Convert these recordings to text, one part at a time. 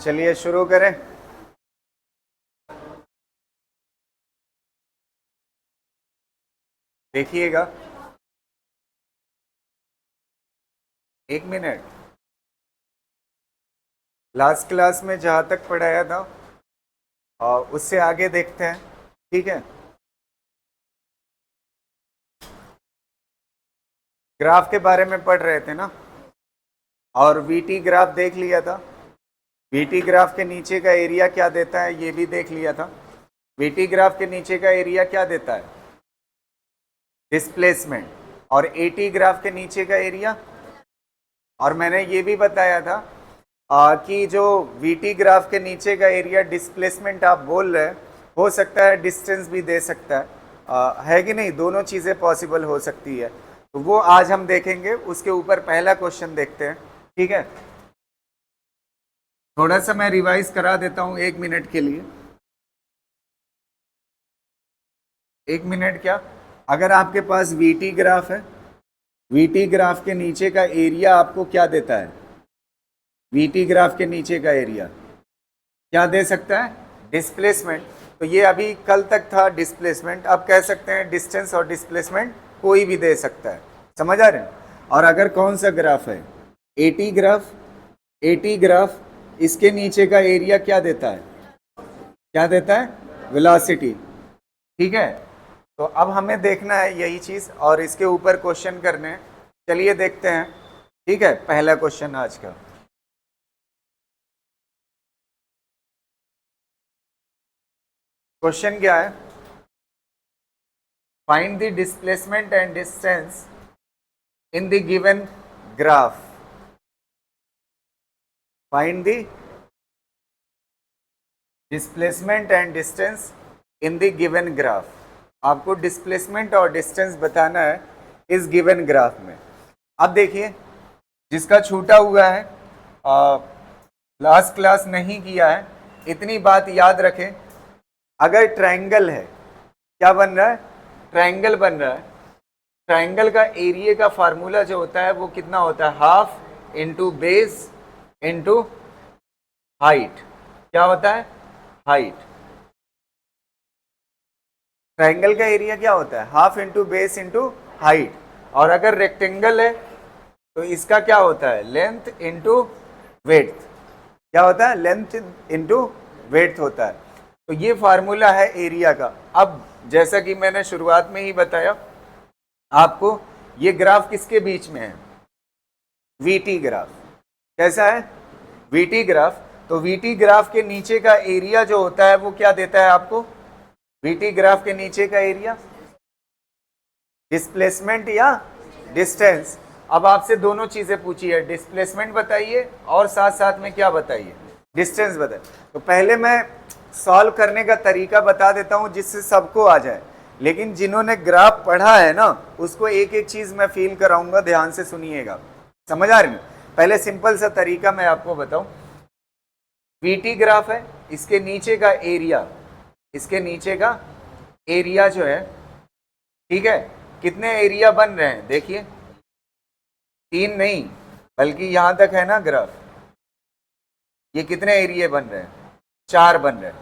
चलिए शुरू करें। देखिएगा, 1 मिनट। लास्ट क्लास में जहाँ तक पढ़ाया था और उससे आगे देखते हैं, ठीक है। ग्राफ के बारे में पढ़ रहे थे ना, और वीटी ग्राफ देख लिया था। वीटी ग्राफ के नीचे का एरिया क्या देता है ये भी देख लिया था। वीटी ग्राफ के नीचे का एरिया क्या देता है? डिस्प्लेसमेंट। और एटी ग्राफ के नीचे का एरिया, और मैंने ये भी बताया था कि जो वीटी ग्राफ के नीचे का एरिया डिस्प्लेसमेंट आप बोल रहे हैं, हो सकता है डिस्टेंस भी दे सकता है कि नहीं? दोनों चीज़ें पॉसिबल हो सकती है, तो वो आज हम देखेंगे। उसके ऊपर पहला क्वेश्चन देखते हैं, ठीक है। थोड़ा सा मैं रिवाइज करा देता हूँ 1 मिनट के लिए। 1 मिनट क्या, अगर आपके पास वीटी ग्राफ है, वीटी ग्राफ के नीचे का एरिया आपको क्या देता है? वीटी ग्राफ के नीचे का एरिया क्या दे सकता है? डिस्प्लेसमेंट। तो ये अभी कल तक था डिस्प्लेसमेंट, अब कह सकते हैं डिस्टेंस और डिस्प्लेसमेंट कोई भी दे सकता है। समझ आ रहे हैं? और अगर कौन सा ग्राफ है? Eighty graph. एटी ग्राफ, इसके नीचे का एरिया क्या देता है? क्या देता है? वेलोसिटी। ठीक है, तो अब हमें देखना है यही चीज और इसके ऊपर क्वेश्चन करने हैं। चलिए देखते हैं, ठीक है। पहला क्वेश्चन आज का, क्वेश्चन क्या है? Find the displacement and distance in the given graph. Find the displacement and distance in the given graph. आपको डिस्प्लेसमेंट और डिस्टेंस बताना है इस गिवन ग्राफ में। अब देखिए, जिसका छूटा हुआ है, लास्ट क्लास नहीं किया है, इतनी बात याद रखें। अगर ट्रायंगल है, क्या बन रहा है? ट्रायंगल बन रहा है। ट्रायंगल का एरिया का फार्मूला जो होता है वो कितना होता है? Half into base into height. क्या होता है? हाइट। ट्रायंगल का एरिया क्या होता है? Half into base into height. और अगर रेक्टेंगल है तो इसका क्या होता है? Length into width. क्या होता है? लेंथ इंटू वेड्थ होता है। तो ये फार्मूला है एरिया का। अब जैसा कि मैंने शुरुआत में ही बताया आपको, ये ग्राफ किसके बीच में है? VT graph. कैसा है? VT graph. तो वीटी ग्राफ के नीचे का एरिया जो होता है वो क्या देता है आपको? वीटी ग्राफ के नीचे का एरिया, डिस्प्लेसमेंट या डिस्टेंस। अब आपसे दोनों चीजें पूछी है, डिस्प्लेसमेंट बताइए और साथ साथ में क्या बताइए? डिस्टेंस बताइए। तो पहले मैं सॉल्व करने का तरीका बता देता हूं जिससे सबको आ जाए, लेकिन जिन्होंने ग्राफ पढ़ा है ना उसको एक एक चीज मैं फील कराऊंगा, ध्यान से सुनिएगा। समझ आ रही है? पहले सिंपल सा तरीका मैं आपको बताऊं। वीटी ग्राफ है, इसके नीचे का एरिया, इसके नीचे का एरिया जो है, ठीक है, कितने एरिया बन रहे हैं? देखिए, 3 नहीं बल्कि यहां तक है ना ग्राफ, ये कितने एरिया बन रहे हैं? 4 बन रहे हैं।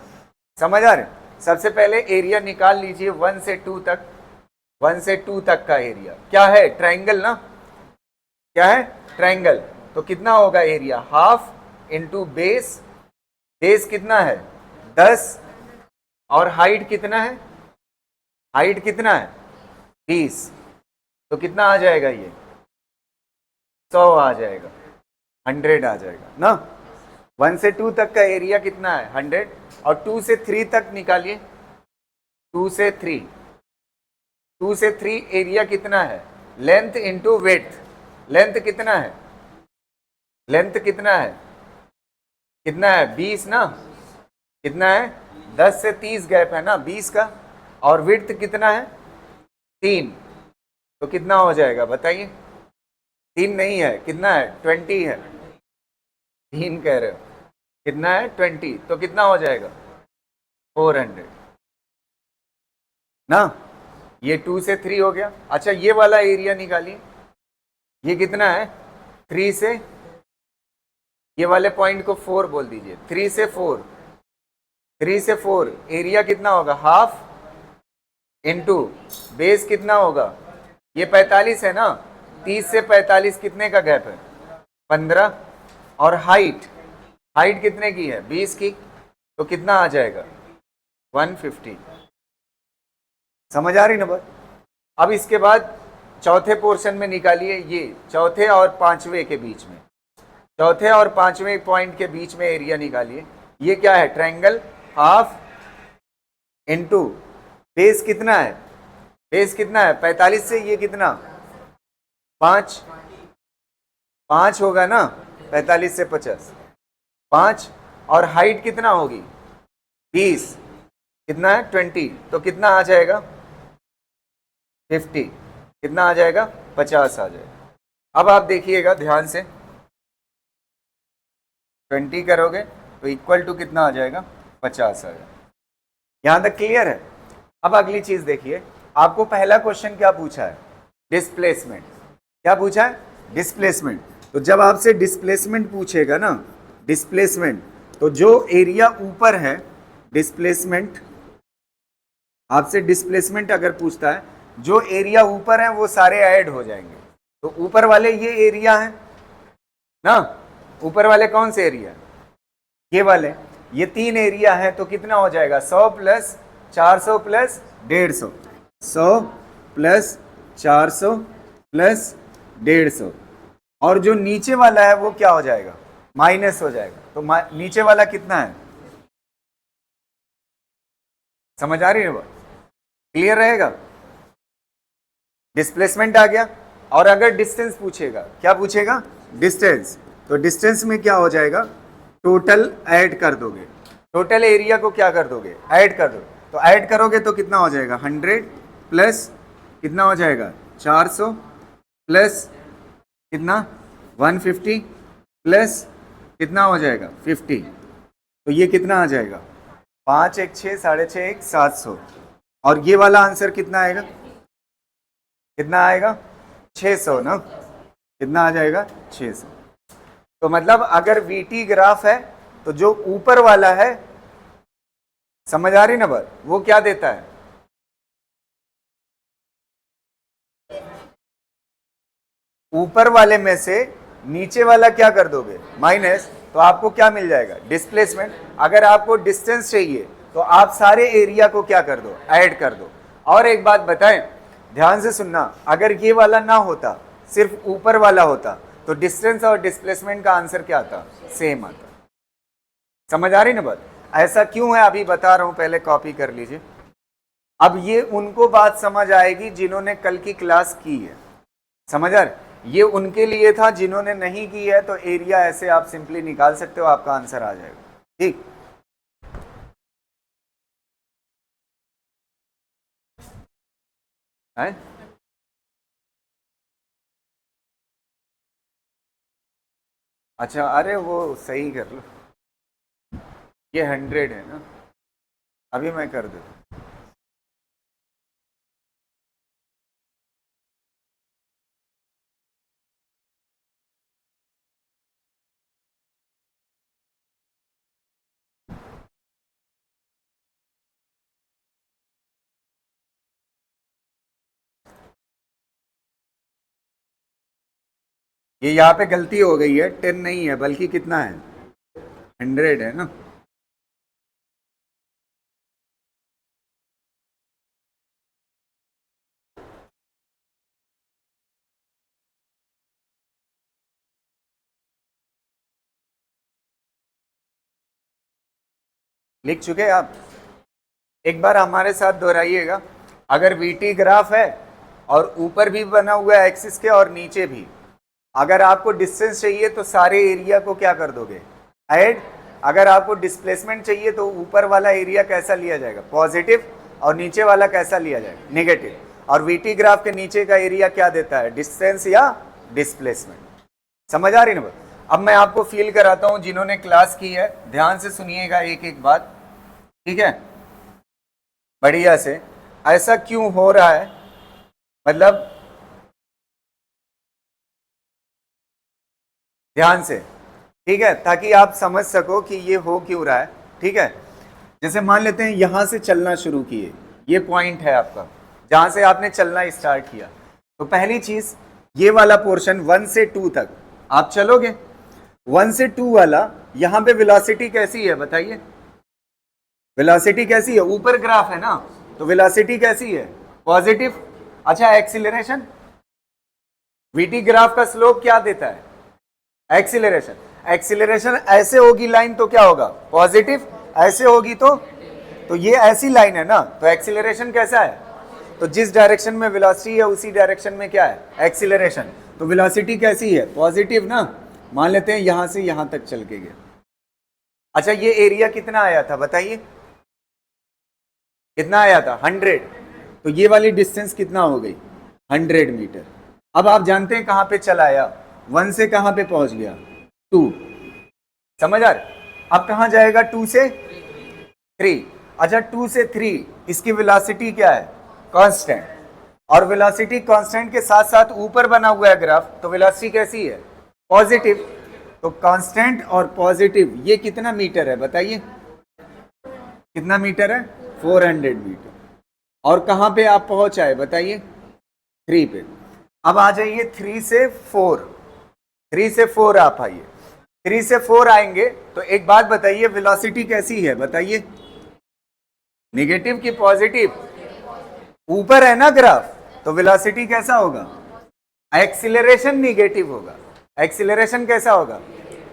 समझ आ रहे? सबसे पहले एरिया निकाल लीजिए 1 से 2 तक। 1 से 2 तक का एरिया क्या है? ट्रायंगल ना, क्या है? ट्रायंगल। तो कितना होगा area? Half into base. Base कितना है? 10। और हाइट कितना है? हाइट कितना है? 20। तो कितना आ जाएगा? ये 100 आ जाएगा, 100 आ जाएगा ना। 1 से 2 तक का एरिया कितना है? 100। और 2 से 3 तक निकालिए। 2 से 3, 2 से 3 एरिया कितना है? Length into width. लेंथ कितना है? लेंथ कितना है? कितना है? 20 ना। कितना है? 10 से 30 गैप है ना 20 का। और विड्थ कितना है? 3। तो कितना हो जाएगा बताइए? 3 नहीं है, कितना है? 20 है। 3 कह रहे हो, कितना है? 20। तो कितना हो जाएगा? 400 ना। ये 2 से 3 हो गया। अच्छा, ये वाला एरिया निकालिए, ये कितना है? 3 से, ये वाले पॉइंट को 4 बोल दीजिए, 3 से 4, 3 से 4 एरिया कितना होगा, हाफ इंटू बेस कितना होगा, ये 45 है ना, 30 से 45 कितने का गैप है, 15, और हाइट, हाइट कितने की है, 20 की, तो कितना आ जाएगा, 150। समझ आ रही ना बात। अब इसके बाद चौथे पोर्शन में निकालिए, ये चौथे और पांचवें के बीच में, चौथे और पांचवें पॉइंट के बीच में एरिया निकालिए। ये क्या है, ट्रायंगल, हाफ इंटू बेस कितना है, बेस कितना है 45 से ये कितना 5, 5 होगा ना, 45 से 50 5, और हाइट कितना होगी 20, कितना है 20, तो कितना आ जाएगा 50, कितना आ जाएगा 50 आ जाएगा। अब आप देखिएगा ध्यान से, 20 करोगे तो इक्वल टू कितना आ जाएगा 50 आ जाएगा। यहां तक क्लियर है। अब अगली चीज देखिए, आपको पहला क्वेश्चन क्या पूछा है, डिस्प्लेसमेंट, क्या पूछा है, डिस्प्लेसमेंट। तो जब आपसे डिस्प्लेसमेंट पूछेगा ना, डिस्प्लेसमेंट, तो जो एरिया ऊपर है, डिस्प्लेसमेंट, आपसे डिस्प्लेसमेंट अगर पूछता है, जो एरिया ऊपर है वो सारे ऐड हो जाएंगे। तो ऊपर वाले ये एरिया है ना, ऊपर वाले कौन से एरिया, ये वाले, ये 3 एरिया है, तो कितना हो जाएगा 100 प्लस 400 प्लस 150, 100 प्लस 400 प्लस 150, और जो नीचे वाला है वो क्या हो जाएगा, माइनस हो जाएगा। तो नीचे वाला कितना है, समझ आ रही है बात, क्लियर रहेगा। डिस्प्लेसमेंट आ गया। और अगर डिस्टेंस पूछेगा, क्या पूछेगा, डिस्टेंस, तो डिस्टेंस में क्या हो जाएगा, टोटल ऐड कर दोगे, टोटल एरिया को क्या कर दोगे, ऐड कर दो। तो ऐड करोगे तो कितना हो जाएगा 100 प्लस कितना हो जाएगा 400 प्लस कितना 150 प्लस कितना हो जाएगा 50, तो ये कितना आ जाएगा 5 1 6 6.5 1 700, और ये वाला आंसर कितना आएगा, कितना आएगा 600 ना, कितना आ जाएगा 600। तो मतलब अगर वीटी ग्राफ है तो जो ऊपर वाला है, समझ आ रही ना बात, वो क्या देता है, ऊपर वाले में से नीचे वाला क्या कर दोगे माइनस, तो आपको क्या मिल जाएगा डिस्प्लेसमेंट। अगर आपको डिस्टेंस चाहिए तो आप सारे एरिया को क्या कर दो, ऐड कर दो। और एक बात बताएं, ध्यान से सुनना, अगर ये वाला ना होता, सिर्फ ऊपर वाला होता, तो डिस्टेंस और डिस्प्लेसमेंट का आंसर क्या आता, सेम आता। समझ आ रही ना बात। ऐसा क्यों है अभी बता रहा हूं, पहले कॉपी कर लीजिए। अब ये उनको बात समझ आएगी जिन्होंने कल की क्लास की है, समझ आ रही, ये उनके लिए था, जिन्होंने नहीं की है तो एरिया ऐसे आप सिंपली निकाल सकते हो, आपका आंसर आ जाएगा, ठीक है। अच्छा, अरे वो सही कर लो, ये 100 है ना, अभी मैं कर देता हूँ। ये यहाँ पे गलती हो गई है, 10 नहीं है बल्कि कितना है 100 है ना। लिख चुके आप, एक बार हमारे साथ दोहराइएगा। अगर वीटी ग्राफ है और ऊपर भी बना हुआ है एक्सिस के और नीचे भी, अगर आपको डिस्टेंस चाहिए तो सारे एरिया को क्या कर दोगे, ऐड। अगर आपको डिस्प्लेसमेंट चाहिए तो ऊपर वाला एरिया कैसा लिया जाएगा, पॉजिटिव, और नीचे वाला कैसा लिया जाएगा, नेगेटिव। और वीटी ग्राफ के नीचे का एरिया क्या देता है, डिस्टेंस या डिस्प्लेसमेंट। समझ आ रही ना। अब मैं आपको फील कराता हूं, जिन्होंने क्लास की है ध्यान से सुनिएगा एक एक बात, ठीक है, बढ़िया से। ऐसा क्यों हो रहा है, मतलब ध्यान से, ठीक है, ताकि आप समझ सको कि ये हो क्यों रहा है। ठीक है, जैसे मान लेते हैं यहां से चलना शुरू किए, ये पॉइंट है आपका जहां से आपने चलना स्टार्ट किया। तो पहली चीज ये वाला पोर्शन 1 से 2 तक आप चलोगे। 1 से 2 वाला यहां पे वेलोसिटी कैसी है बताइए? वेलोसिटी कैसी है? ऊपर ग्राफ है ना, तो वेलोसिटी कैसी है? पॉजिटिव। अच्छा, एक्सीलरेशन, वीटी ग्राफ का स्लोप क्या देता है? एक्सीलरेशन। एक्सीलरेशन ऐसे होगी लाइन तो क्या होगा? पॉजिटिव। ऐसे होगी तो ये ऐसी लाइन है ना, तो एक्सीलरेशन कैसा है? तो जिस डायरेक्शन में वेलोसिटी है उसी डायरेक्शन में क्या है? एक्सीलरेशन। तो वेलोसिटी कैसी है? पॉजिटिव ना। मान लेते हैं यहां से यहां तक चल के गया। अच्छा, ये एरिया कितना आया था बताइए? कितना आया था? 100। तो ये वाली डिस्टेंस कितना हो गई? 100 मीटर। अब आप जानते हैं कहां पे चला आया? 1 से कहां पे पहुंच गया? 2। समझ आ रहा? अब कहां जाएगा? 2 से 3। अच्छा, 2 से 3 इसकी वेलोसिटी क्या है? कांस्टेंट। और वेलोसिटी कांस्टेंट के साथ साथ ऊपर बना हुआ है ग्राफ, तो वेलोसिटी कैसी है? पॉजिटिव। तो कांस्टेंट और पॉजिटिव ये कितना मीटर है बताइए? कितना मीटर है? 400 मीटर। और कहां पे आप पहुंच आए बताइए? 3 पे। अब आ जाइए 3 से 4। 3 से 4 आप आइए। 3 से 4 आएंगे तो एक बात बताइए, वेलोसिटी कैसी है बताइए? नेगेटिव की पॉजिटिव? ऊपर है ना ग्राफ, तो वेलोसिटी कैसा होगा? एक्सीलरेशन निगेटिव होगा। एक्सीलरेशन कैसा होगा?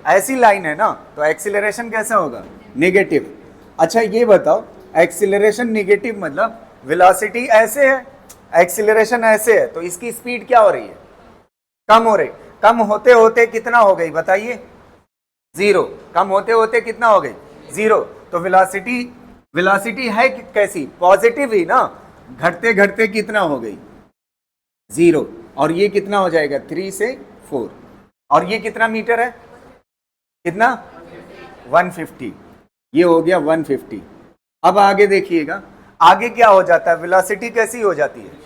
ऐसी लाइन है ना, तो एक्सीलरेशन कैसा होगा? नेगेटिव। अच्छा, ये बताओ, एक्सीलरेशन निगेटिव मतलब वेलोसिटी ऐसे है, एक्सीलरेशन ऐसे है, तो इसकी स्पीड क्या हो रही है? कम हो रही। कम होते होते कितना हो गई बताइए? 0। कम होते होते कितना हो गई? 0। तो वेलोसिटी, वेलोसिटी है कैसी? पॉजिटिव ही ना। घटते घटते कितना हो गई? 0। और ये कितना हो जाएगा? 3 से 4। और ये कितना मीटर है? कितना? 150। ये हो गया 150। अब आगे देखिएगा, आगे क्या हो जाता है? वेलोसिटी कैसी हो जाती है?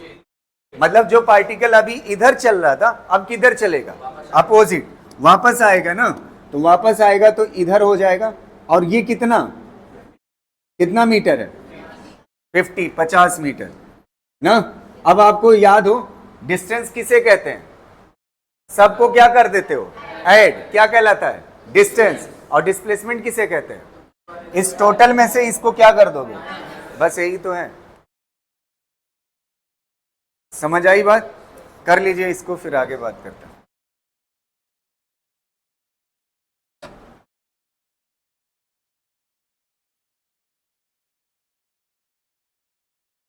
मतलब जो पार्टिकल अभी इधर चल रहा था अब किधर चलेगा? अपोजिट। वापस आएगा ना, तो वापस आएगा तो इधर हो जाएगा। और ये कितना, कितना मीटर है? 50 मीटर ना। अब आपको याद हो डिस्टेंस किसे कहते हैं? सबको क्या कर देते हो? ऐड। क्या कहलाता है? डिस्टेंस। और डिस्प्लेसमेंट किसे कहते हैं? इस टोटल में से इसको क्या कर दोगे? बस यही तो है। समझ आई बात? कर लीजिए इसको, फिर आगे बात करते हैं।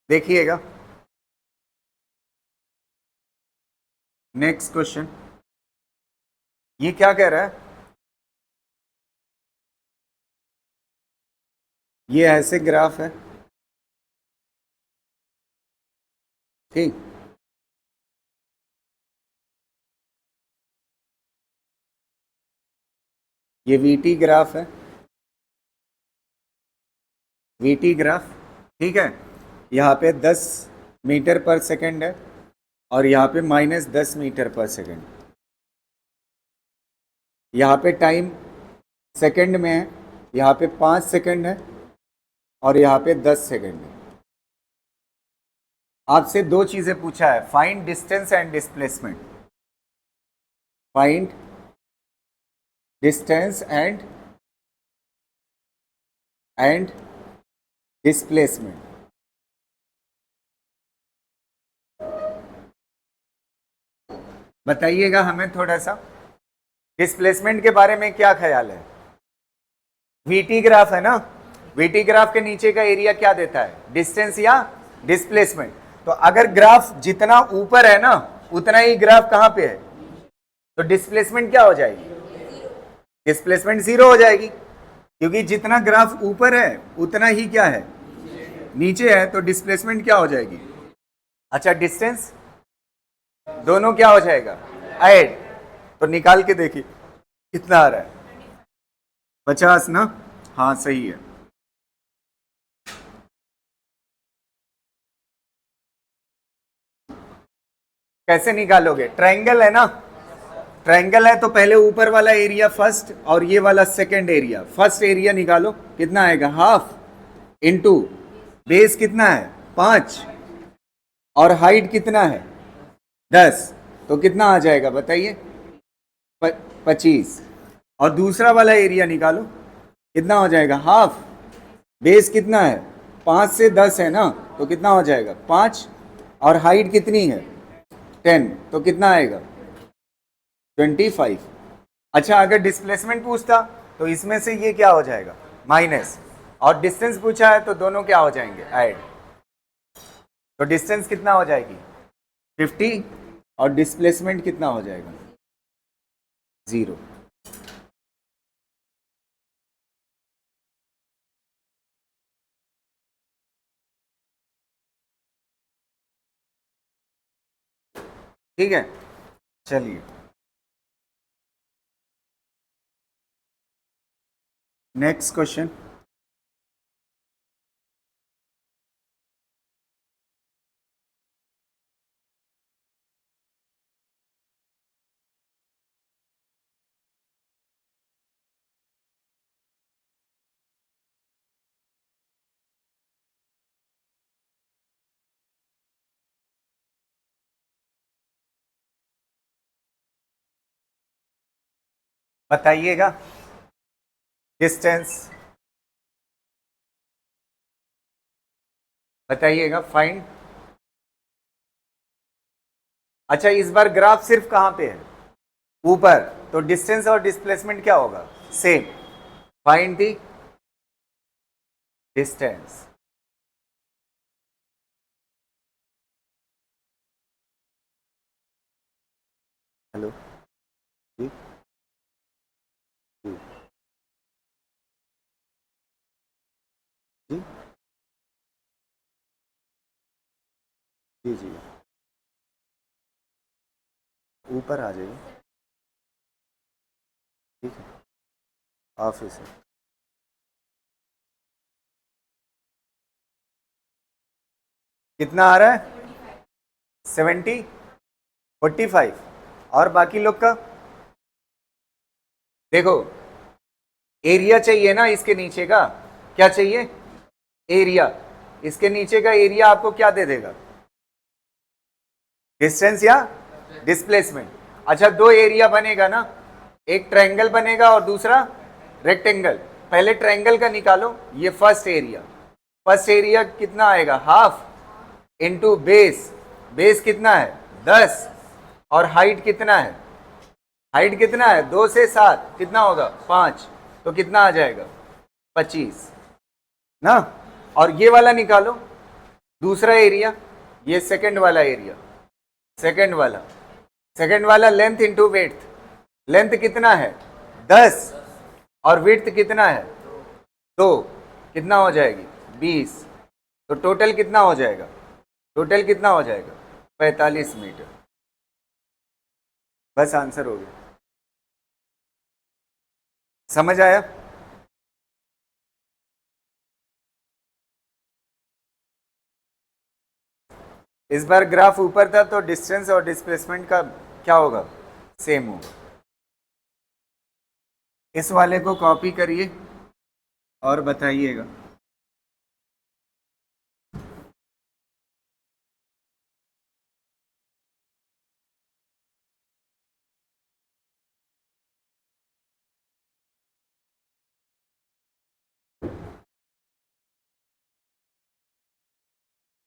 देखिएगा नेक्स्ट क्वेश्चन, ये क्या कह रहा है? ये ऐसे ग्राफ है, ठीक। ये वीटी ग्राफ है, वीटी ग्राफ, ठीक है। यहाँ पे 10 मीटर पर सेकंड है और यहाँ पे -10 मीटर पर सेकंड। यहाँ पे टाइम सेकंड में है, यहाँ पे 5 सेकंड है और यहाँ पे 10 सेकंड है। आपसे दो चीजें पूछा है, find distance and displacement. Find distance and displacement. बताइएगा हमें थोड़ा सा डिस्प्लेसमेंट के बारे में क्या ख्याल है? वीटी ग्राफ है ना, वीटी ग्राफ के नीचे का एरिया क्या देता है? डिस्टेंस या डिस्प्लेसमेंट। तो अगर ग्राफ जितना ऊपर है ना उतना ही ग्राफ कहां पे है? तो डिस्प्लेसमेंट क्या हो जाएगी? डिस्प्लेसमेंट 0 हो जाएगी, क्योंकि जितना ग्राफ ऊपर है उतना ही क्या है? नीचे है। तो डिस्प्लेसमेंट क्या हो जाएगी? अच्छा, डिस्टेंस दोनों क्या हो जाएगा? ऐड। तो निकाल के देखिए कितना आ रहा है? 50 ना। हाँ सही है। कैसे निकालोगे? ट्रायंगल है ना, ट्रायंगल है तो पहले ऊपर वाला एरिया फर्स्ट और ये वाला सेकंड एरिया। फर्स्ट एरिया निकालो, कितना आएगा? हाफ इंटू बेस कितना है? 5 और हाइट कितना है? 10, तो कितना आ जाएगा बताइए? 25। और दूसरा वाला एरिया निकालो, कितना हो जाएगा? हाफ, बेस कितना है? 5 से 10 है ना, तो कितना हो जाएगा? 5 और हाइट कितनी है? 10, तो कितना आएगा? 25। अच्छा, अगर डिस्प्लेसमेंट पूछता तो इसमें से ये क्या हो जाएगा? माइनस, और डिस्टेंस पूछा है तो दोनों क्या हो जाएंगे? ऐड। तो डिस्टेंस कितना हो जाएगी? 50 और डिस्प्लेसमेंट कितना हो जाएगा? 0। ठीक है, चलिए नेक्स्ट क्वेश्चन। बताइएगा डिस्टेंस, बताइएगा फाइंड। अच्छा, इस बार ग्राफ सिर्फ कहां पे है? ऊपर, तो डिस्टेंस और डिस्प्लेसमेंट क्या होगा? Same. Find the distance. Hello जी जी जी जी जी, ऊपर आ जाइए। ठीक है, ऑफिस है। कितना आ रहा है? 70, 45। और बाकी लोग का देखो, एरिया चाहिए ना इसके नीचे का। क्या चाहिए? एरिया। इसके नीचे का एरिया आपको क्या दे देगा? डिस्टेंस या डिस्प्लेसमेंट। अच्छा, दो एरिया बनेगा ना, एक ट्रायंगल बनेगा और दूसरा रेक्टेंगल। पहले ट्रायंगल का निकालो, ये फर्स्ट एरिया। फर्स्ट एरिया कितना आएगा? Half into base. बेस कितना है? 10 और हाइट कितना है? हाइट कितना है? 2 से 7 कितना होगा? 5, तो कितना आ जाएगा? 25 ना। और ये वाला निकालो, दूसरा एरिया, ये सेकंड वाला एरिया। सेकंड वाला लेंथ इंटू विड्थ। लेंथ कितना है? 10 और विड्थ कितना है? 2, कितना हो जाएगी? 20। तो टोटल कितना हो जाएगा? टोटल कितना हो जाएगा? 45 मीटर। बस आंसर हो गया। समझ आया? इस बार ग्राफ ऊपर था तो डिस्टेंस और डिस्प्लेसमेंट का क्या होगा? सेम होगा। इस वाले को कॉपी करिए और बताइएगा।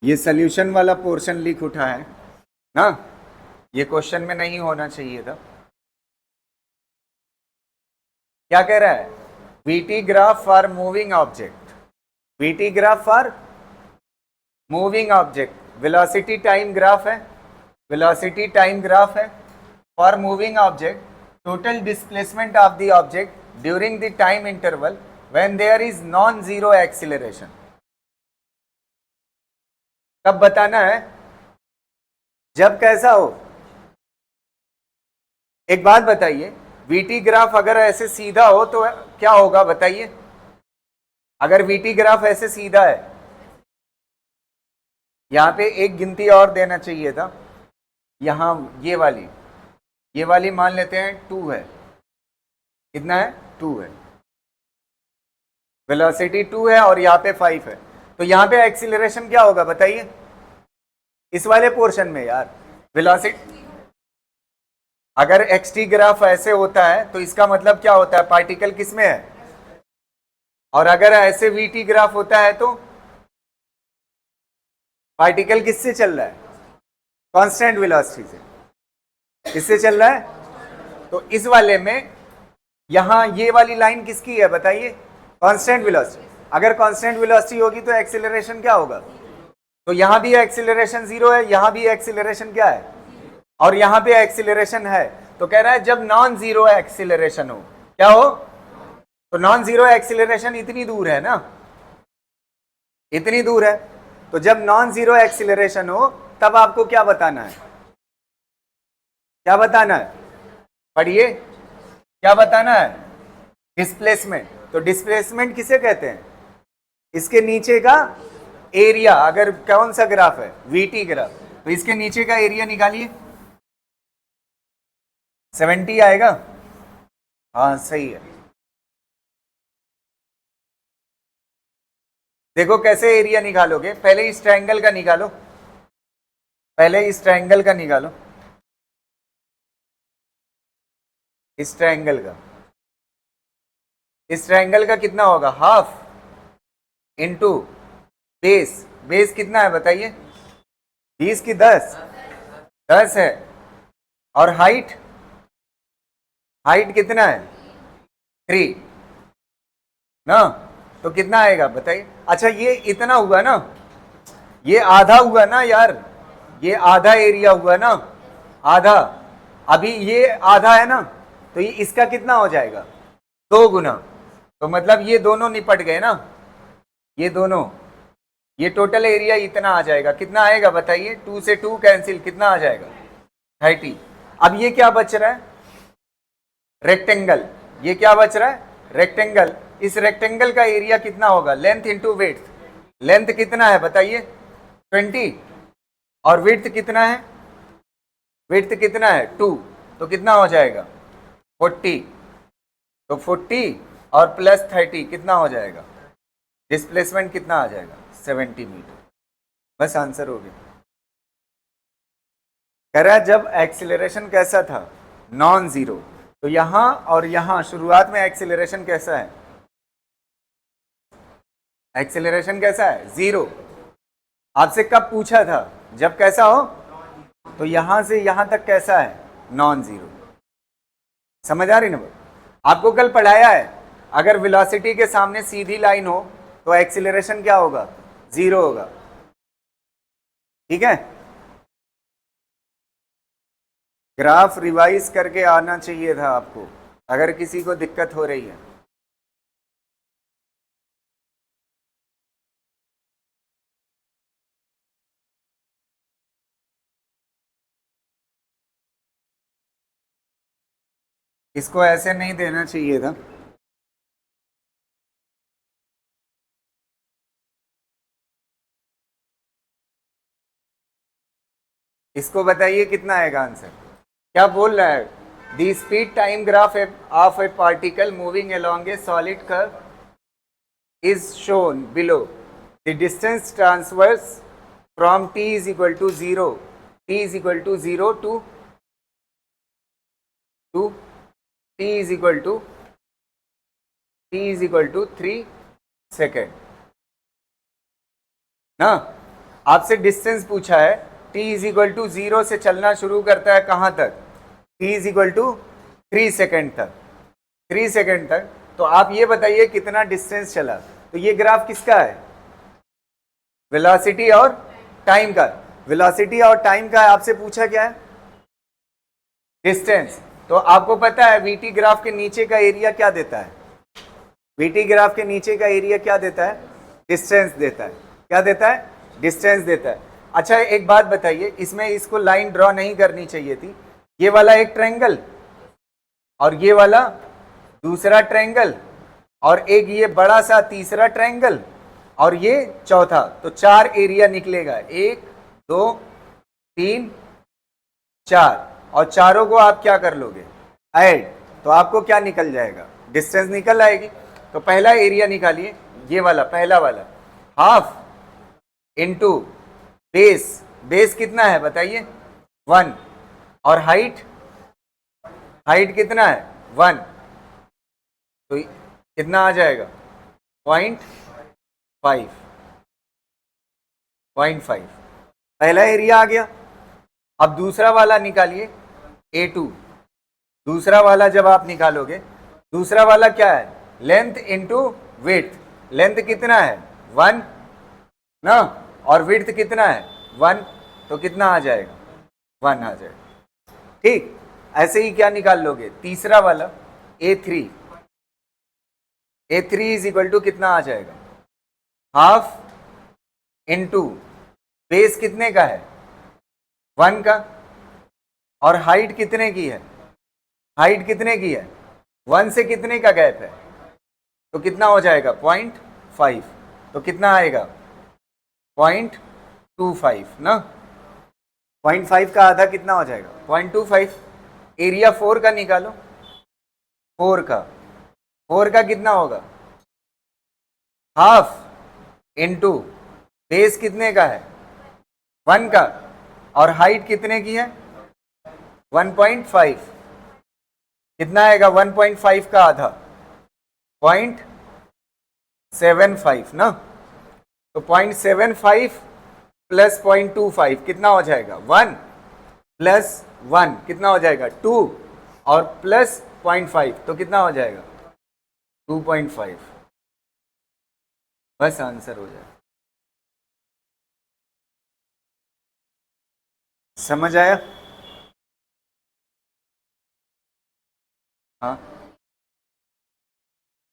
ये सोल्यूशन वाला पोर्शन लिख उठा है ना, ये क्वेश्चन में नहीं होना चाहिए था। क्या कह रहा है? VT graph for moving object. VT graph for moving object, velocity time graph है। वेलोसिटी टाइम ग्राफ है for moving object. Total displacement of the object during the time interval when there is non zero acceleration. कब बताना है? जब कैसा हो। एक बात बताइए, वीटी ग्राफ अगर ऐसे सीधा हो तो क्या होगा बताइए? अगर वीटी ग्राफ ऐसे सीधा है, यहां पे एक गिनती और देना चाहिए था, यहां ये वाली। ये वाली मान लेते हैं 2 है, कितना है 2 है, वेलोसिटी 2 है और यहाँ पे 5 है, तो यहाँ पे एक्सीलरेशन क्या होगा बताइए इस वाले पोर्शन में यार। वेलोसिटी अगर एक्सटी ग्राफ ऐसे होता है तो इसका मतलब क्या होता है, पार्टिकल किस में है, और अगर ऐसे वीटी ग्राफ होता है तो पार्टिकल किससे चल रहा है, कांस्टेंट वेलोसिटी से, किससे चल रहा है। तो इस वाले में यहां ये वाली लाइन किसकी है बताइए, कांस्टेंट वेलोसिटी। अगर कांस्टेंट वेलोसिटी होगी तो एक्सीलरेशन क्या होगा, तो यहां भी एक्सीलरेशन 0 है, यहां भी एक्सीलरेशन क्या है, और यहां पे एक्सीलरेशन है। तो कह रहा है जब नॉन जीरो एक्सीलरेशन हो, क्या हो, तो नॉन जीरो एक्सीलरेशन इतनी दूर है ना, इतनी दूर है, तो जब नॉन जीरो एक्सीलरेशन हो तब आपको क्या बताना है, क्या बताना है, पढ़िए, क्या बताना है, डिस्प्लेसमेंट। तो डिस्प्लेसमेंट किसे कहते हैं, इसके नीचे का एरिया, अगर कौन सा ग्राफ है, वीटी ग्राफ, तो इसके नीचे का एरिया निकालिए, 70 आएगा, हाँ सही है। देखो कैसे एरिया निकालोगे, पहले इस ट्रायंगल का निकालो, पहले इस ट्रायंगल का निकालो, इस ट्रायंगल का, इस ट्रायंगल का कितना होगा, हाफ इंटू बेस, बेस कितना है बताइए, 20 की 10, 10 है, और हाइट, हाइट कितना है 3 ना, तो कितना आएगा बताइए। अच्छा ये इतना हुआ ना, ये आधा हुआ ना यार, ये आधा एरिया हुआ ना, आधा, अभी ये आधा है ना, तो ये इसका कितना हो जाएगा 2 गुना, तो मतलब ये दोनों निपट गए ना, ये दोनों, ये टोटल एरिया इतना आ जाएगा, कितना आएगा बताइए, 2 से 2 कैंसिल, कितना आ जाएगा 30। अब ये क्या बच रहा है, रेक्टेंगल, ये क्या बच रहा है रेक्टेंगल, इस रेक्टेंगल का एरिया कितना होगा, लेंथ इंटू विड्थ, लेंथ कितना है बताइए 20, और विड्थ कितना है, विड्थ कितना है 2, तो कितना हो जाएगा 40, तो 40 और प्लस 30 कितना हो जाएगा, डिस्प्लेसमेंट कितना आ जाएगा 70 मीटर। बस आंसर हो गया। कह रहा है जब एक्सीलरेशन कैसा था, नॉन जीरो, तो यहां और यहां शुरुआत में एक्सीलरेशन कैसा है, एक्सीलरेशन कैसा है 0। आपसे कब पूछा था, जब कैसा हो, तो यहां से यहां तक कैसा है, नॉन जीरो। समझ आ रही ना, आपको कल पढ़ाया है, अगर वेलोसिटी के सामने सीधी लाइन हो तो एक्सीलरेशन क्या होगा, 0 होगा, ठीक है। ग्राफ रिवाइज करके आना चाहिए था आपको, अगर किसी को दिक्कत हो रही है। इसको ऐसे नहीं देना चाहिए था, इसको बताइए कितना आएगा आंसर, क्या बोल रहा है, the speed time graph of A particle moving along A solid curve is shown below, the distance transverse from t is equal to 0, t is equal to 0 to t is equal to 3 second ना। आपसे distance पूछा है, t is equal to 0 से चलना शुरू करता है कहां तक, t is equal to 3 second तक, 3 सेकेंड तक। तो आप ये बताइए कितना डिस्टेंस चला, तो ये ग्राफ किसका है, वेलोसिटी और टाइम का, वेलोसिटी और टाइम का आपसे पूछा क्या है, डिस्टेंस। तो आपको पता है वीटी ग्राफ के नीचे का एरिया क्या देता है, वीटी ग्राफ के नीचे का एरिया क्या देता है, डिस्टेंस देता है, क्या देता है, डिस्टेंस देता है। अच्छा एक बात बताइए, इसमें इसको लाइन ड्रॉ नहीं करनी चाहिए थी, ये वाला एक ट्रायंगल और ये वाला दूसरा ट्रायंगल और एक ये बड़ा सा तीसरा ट्रायंगल और ये चौथा, तो 4 एरिया निकलेगा, 1 2 3 4, और चारों को आप क्या कर लोगे, ऐड, तो आपको क्या निकल जाएगा, डिस्टेंस निकल आएगी। तो पहला एरिया निकालिए, ये वाला पहला वाला, हाफ इंटू बेस, बेस कितना है बताइए 1, और हाइट, हाइट कितना है 1, तो कितना आ जाएगा 0.5, 0.5 पहला एरिया आ गया। अब दूसरा वाला निकालिए A2, दूसरा वाला जब आप निकालोगे, दूसरा वाला क्या है, लेंथ इंटू विड्थ, लेंथ कितना है 1 ना, और विड्थ कितना है 1, तो कितना आ जाएगा 1 आ जाएगा। ठीक, ऐसे ही क्या निकाल लोगे, तीसरा वाला A3, A3 is equal to कितना आ जाएगा, हाफ इंटू बेस कितने का है 1 का, और हाइट कितने की है, हाइट कितने की है 1 से कितने का गैप है, तो कितना हो जाएगा 0.5, तो कितना आएगा 0.25 ना, 0.5 का आधा कितना हो जाएगा 0.25। एरिया 4 का निकालो, 4 का कितना होगा, हाफ इंटू बेस कितने का है 1 का, और हाइट कितने की है 1.5, कितना आएगा 1.5 का आधा 0.75 ना, तो 0.75 प्लस 0.25 कितना हो जाएगा 1, प्लस 1 कितना हो जाएगा 2, और प्लस 0.5 तो कितना हो जाएगा 2.5, बस आंसर हो जाएगा। समझ आया? हाँ,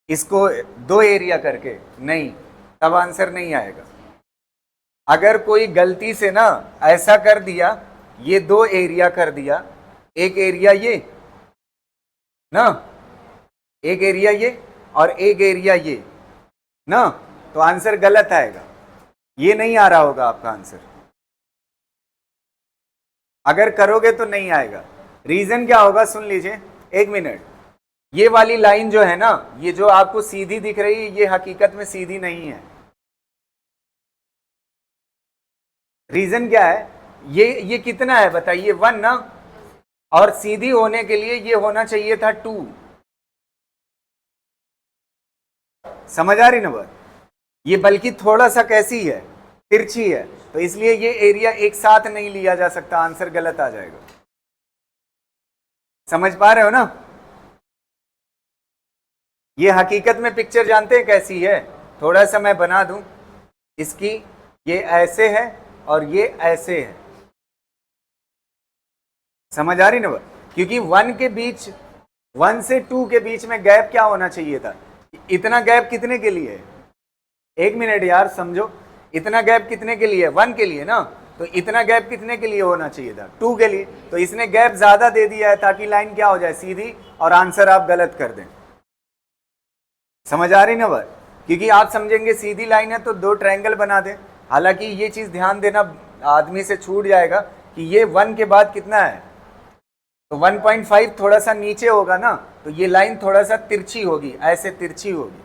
इसको 2 एरिया करके नहीं, तब आंसर नहीं आएगा। अगर कोई गलती से ना ऐसा कर दिया, ये 2 एरिया कर दिया, एक एरिया ये ना, एक एरिया ये और एक एरिया ये ना, तो आंसर गलत आएगा, ये नहीं आ रहा होगा आपका आंसर। अगर करोगे तो नहीं आएगा। रीजन क्या होगा सुन लीजिए, 1 मिनट। ये वाली लाइन जो है ना, ये जो आपको सीधी दिख रही है, ये हकीकत में सीधी नहीं है। रीजन क्या है, ये कितना है बताइए 1 ना, और सीधी होने के लिए ये होना चाहिए था 2। समझ आ रही ना बात? ये बल्कि थोड़ा सा कैसी है, तिरछी है, तो इसलिए ये एरिया एक साथ नहीं लिया जा सकता, आंसर गलत आ जाएगा। समझ पा रहे हो ना? ये हकीकत में पिक्चर जानते हैं कैसी है, थोड़ा सा मैं बना दूं इसकी, ये ऐसे है और ये ऐसे है। समझ आ रही ना बात? क्योंकि 1 के बीच, 1 से 2 के बीच में गैप क्या होना चाहिए था, इतना गैप कितने के लिए है, 1 मिनट यार समझो, इतना गैप कितने के लिए, 1 के लिए ना, तो इतना गैप कितने के लिए होना चाहिए था 2 के लिए, तो इसने गैप ज्यादा दे दिया है ताकि लाइन क्या हो जाए सीधी, और आंसर आप गलत कर दें। समझ आ रही ना बात? क्योंकि आप समझेंगे सीधी लाइन है तो 2 ट्रायंगल बना दें, हालांकि ये चीज ध्यान देना आदमी से छूट जाएगा कि ये 1 के बाद कितना है, तो 1.5 थोड़ा सा नीचे होगा ना, तो ये लाइन थोड़ा सा तिरछी होगी, ऐसे तिरछी होगी।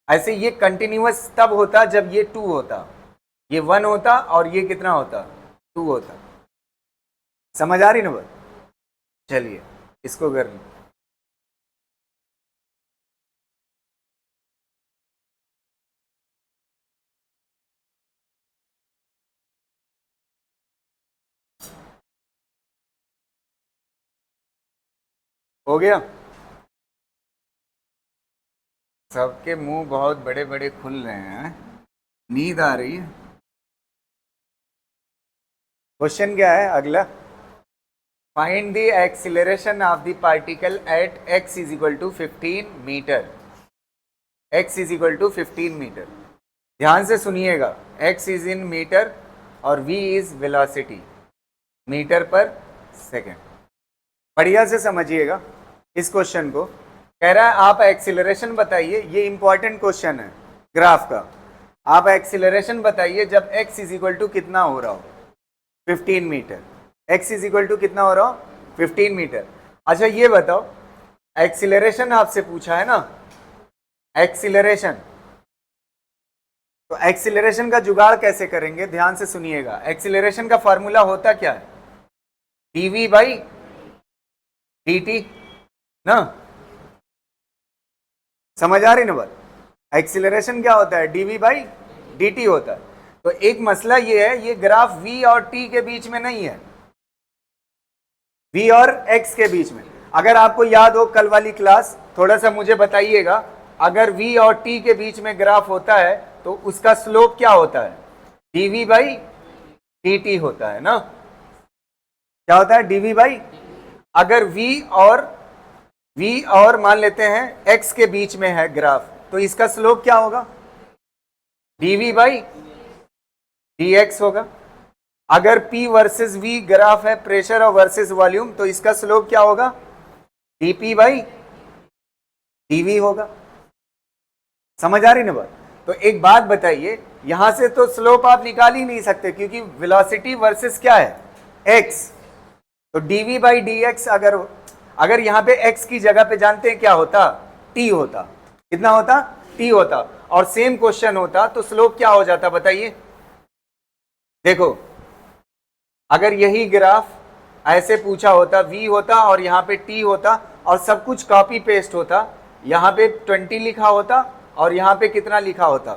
ऐसे ये कंटिन्यूअस तब होता जब ये 2 होता, ये 1 होता और ये कितना होता 2 होता। समझ आ रही ना बात? चलिए इसको कर लो। हो गया? सबके मुंह बहुत बड़े बड़े खुल रहे हैं, नींद आ रही है। क्वेश्चन क्या है अगला, find the acceleration of the particle at x is equal to 15 metre. x is equal to 15 metre. ध्यान से सुनिएगा, x इज इन मीटर और v इज वेलोसिटी, मीटर पर सेकेंड। बढ़िया से समझिएगा इस क्वेश्चन को। कह रहा है आप एक्सीलरेशन बताइए, ये इंपॉर्टेंट क्वेश्चन है ग्राफ का। आप एक्सीलरेशन बताइए जब x इज इक्वल टू कितना हो रहा हो 15 metre, x is equal to कितना हो रहा हो 15 मीटर। अच्छा ये बताओ, एक्सीलरेशन आपसे पूछा है ना, एक्सीलरेशन, तो एक्सीलरेशन का जुगाड़ कैसे करेंगे, ध्यान से सुनिएगा। एक्सीलरेशन का फॉर्मूला होता क्या है, dv बाई dt ना, समझ आ रही ना बात। एक्सीलरेशन क्या होता है, dv बाई dt होता है। तो एक मसला ये है, ये ग्राफ v और t के बीच में नहीं है, v और x के बीच में। अगर आपको याद हो कल वाली क्लास, थोड़ा सा मुझे बताइएगा, अगर v और t के बीच में ग्राफ होता है तो उसका स्लोप क्या होता है, dv बाई dt होता है ना, क्या होता है, dv बाई, अगर v और मान लेते हैं x के बीच में है ग्राफ, तो इसका स्लोप क्या होगा, dv बाई dx होगा। अगर P वर्सेस V ग्राफ है, प्रेशर और वर्सेस वॉल्यूम, तो इसका स्लोप क्या होगा, dP बाई dV होगा। समझ आ रही ना बात। तो एक बात बताइए, यहां से तो स्लोप आप निकाल ही नहीं सकते क्योंकि वेलोसिटी वर्सेस क्या है, x, तो dV बाई dx, अगर यहां पे x की जगह पे जानते हैं क्या होता, t होता, कितना होता, t होता, और सेम क्वेश्चन होता तो स्लोप क्या हो जाता बताइए। देखो अगर यही ग्राफ ऐसे पूछा होता, v होता और यहाँ पे t होता और सब कुछ कॉपी पेस्ट होता, यहाँ पे 20 लिखा होता और यहाँ पे कितना लिखा होता,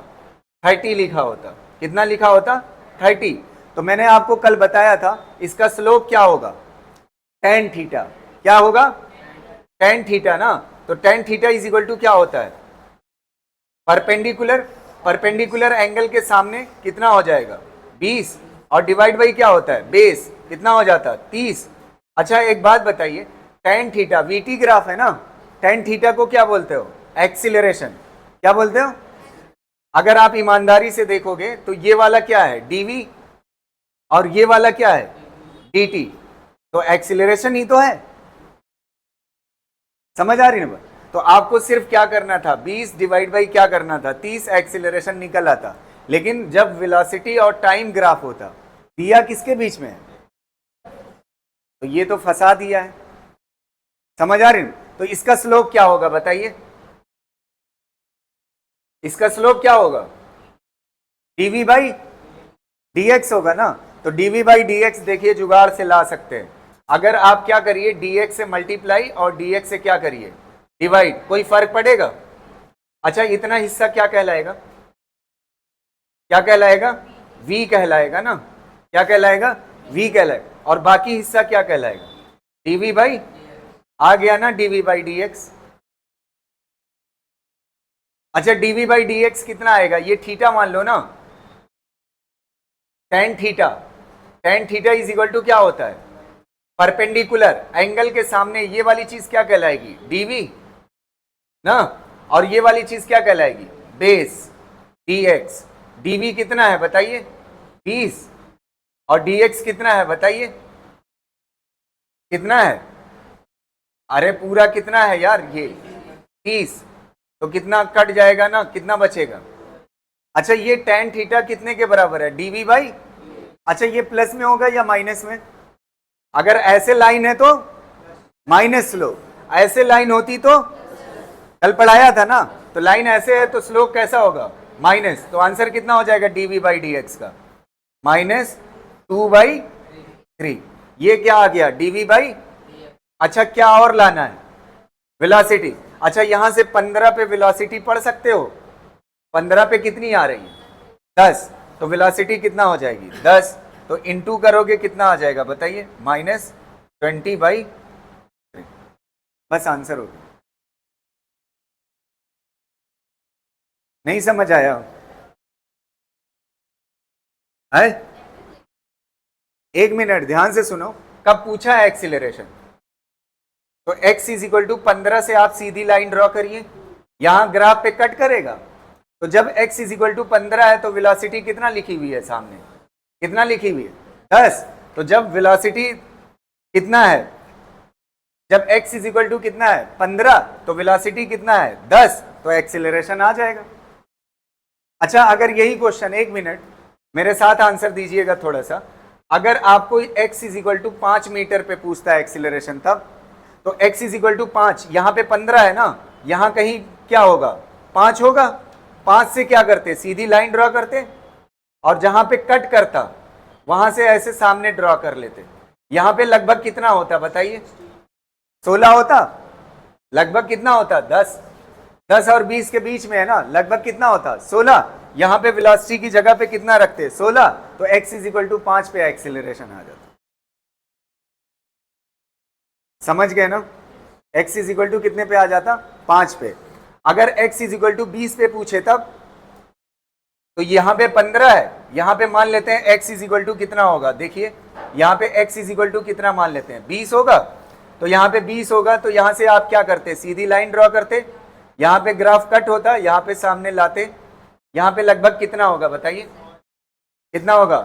30 लिखा होता, कितना लिखा होता, 30। तो मैंने आपको कल बताया था इसका स्लोप क्या होगा, tan थीटा, क्या होगा, tan थीटा ना। तो tan theta is equal to क्या होता है, परपेंडिकुलर एंगल के सामने कितना हो जाएगा, 20, और डिवाइड बाई क्या होता है, बेस, कितना हो जाता है, 30। अच्छा एक बात बताइए, tan थीटा VT ग्राफ है ना, tan थीटा को क्या बोलते हो, एक्सीलरेशन, क्या बोलते हो। अगर आप ईमानदारी से देखोगे तो ये वाला क्या है, dv, और ये वाला क्या है, dt, तो एक्सीलरेशन ही तो है। समझ आ रही ना। तो आपको सिर्फ क्या करना था, 20 डिवाइड बाई क्या करना था, 30, एक्सीलरेशन निकल आता। लेकिन जब वेलोसिटी और टाइम ग्राफ होता, दिया किसके बीच में है, तो ये तो फंसा दिया है। समझ आ रही ना। तो इसका स्लोप क्या होगा बताइए, इसका स्लोप क्या होगा, dv बाई dx होगा ना। तो dv बाई dx देखिए जुगाड़ से ला सकते हैं। अगर आप क्या करिए, dx से मल्टीप्लाई और dx से क्या करिए, डिवाइड, कोई फर्क पड़ेगा। अच्छा इतना हिस्सा क्या कहलाएगा, क्या कहलाएगा, v कहलाएगा ना, क्या कहलाएगा, v कहलाएगा, और बाकी हिस्सा क्या कहलाएगा, dv बाई, आ गया ना dv बाई dx। अच्छा dv बाई dx कितना आएगा, ये थीटा मान लो ना, tan theta is equal to क्या होता है, परपेंडिकुलर एंगल के सामने ये वाली चीज क्या कहलाएगी, dv ना, और ये वाली चीज क्या कहलाएगी, बेस, dx। dv कितना है बताइए, 20, और dx कितना है बताइए, कितना है, अरे पूरा कितना है यार, ये 30, तो कितना कट जाएगा ना, कितना बचेगा। अच्छा ये tan थीटा कितने के बराबर है, dv बाई, अच्छा ये प्लस में होगा या माइनस में, अगर ऐसे लाइन है तो माइनस लो, ऐसे लाइन होती तो, कल पढ़ाया था ना, तो लाइन ऐसे है तो स्लोप कैसा होगा, माइनस। तो आंसर कितना हो जाएगा dv बाई dx का, -2/3। ये क्या आ गया, dv बाई, अच्छा क्या और लाना है, वेलोसिटी। अच्छा यहां से 15 पे वेलोसिटी पढ़ सकते हो, 15 पे कितनी आ रही है, 10, तो वेलोसिटी कितना हो जाएगी, 10, तो इनटू करोगे कितना आ जाएगा बताइए, -20/3। बस आंसर हो गया। नहीं समझ आया है, एक मिनट ध्यान से सुनो। कब पूछा है एक्सीलरेशन, तो x इज इक्वल टू 15 से आप सीधी लाइन ड्रॉ करिए, यहां ग्राफ पे कट करेगा। तो जब x इज इक्वल टू 15 है तो वेलोसिटी कितना लिखी हुई है सामने, कितना लिखी हुई है, 10। तो जब वेलोसिटी कितना है, जब x इज इक्वल टू कितना है 15, तो वेलोसिटी कितना है 10, तो एक्सीलरेशन आ जाएगा। अच्छा अगर यही क्वेश्चन, एक मिनट मेरे साथ आंसर दीजिएगा थोड़ा सा, अगर आपको x is equal to 5 metre पे पूछता है एक्सीलरेशन, तब तो x इज इक्वल टू 5, यहां पे 15 है ना, यहां कहीं क्या होगा 5 होगा, 5 से क्या करते सीधी लाइन ड्रॉ करते, और जहां पे कट करता वहां से ऐसे सामने ड्रॉ कर लेते। यहां पे लगभग कितना होता बताइए, 16 होता, लगभग कितना होता 10, 10 और 20 के बीच में है ना, लगभग कितना होता 16। यहां पे वेलोसिटी की जगह पे कितना रखते 16, तो x इज इक्वल टू 5 पे एक्सीलरेशन आ जाता। समझ गए ना, x इज इक्वल टू कितने पे आ जाता 5 पे। अगर x इज इक्वल टू 20 पे पूछे तब, तो यहां पे 15 है, यहां पे मान लेते हैं x इज इक्वल टू कितना होगा, देखिए यहां पे x इज इक्वल टू कितना मान लेते हैं 20 होगा, तो यहां पे 20 होगा, तो यहां से आप क्या करते सीधी लाइन ड्रॉ करते, यहां पे ग्राफ कट होता, यहां पे सामने लाते, यहां पे लगभग कितना होगा बताइए, कितना होगा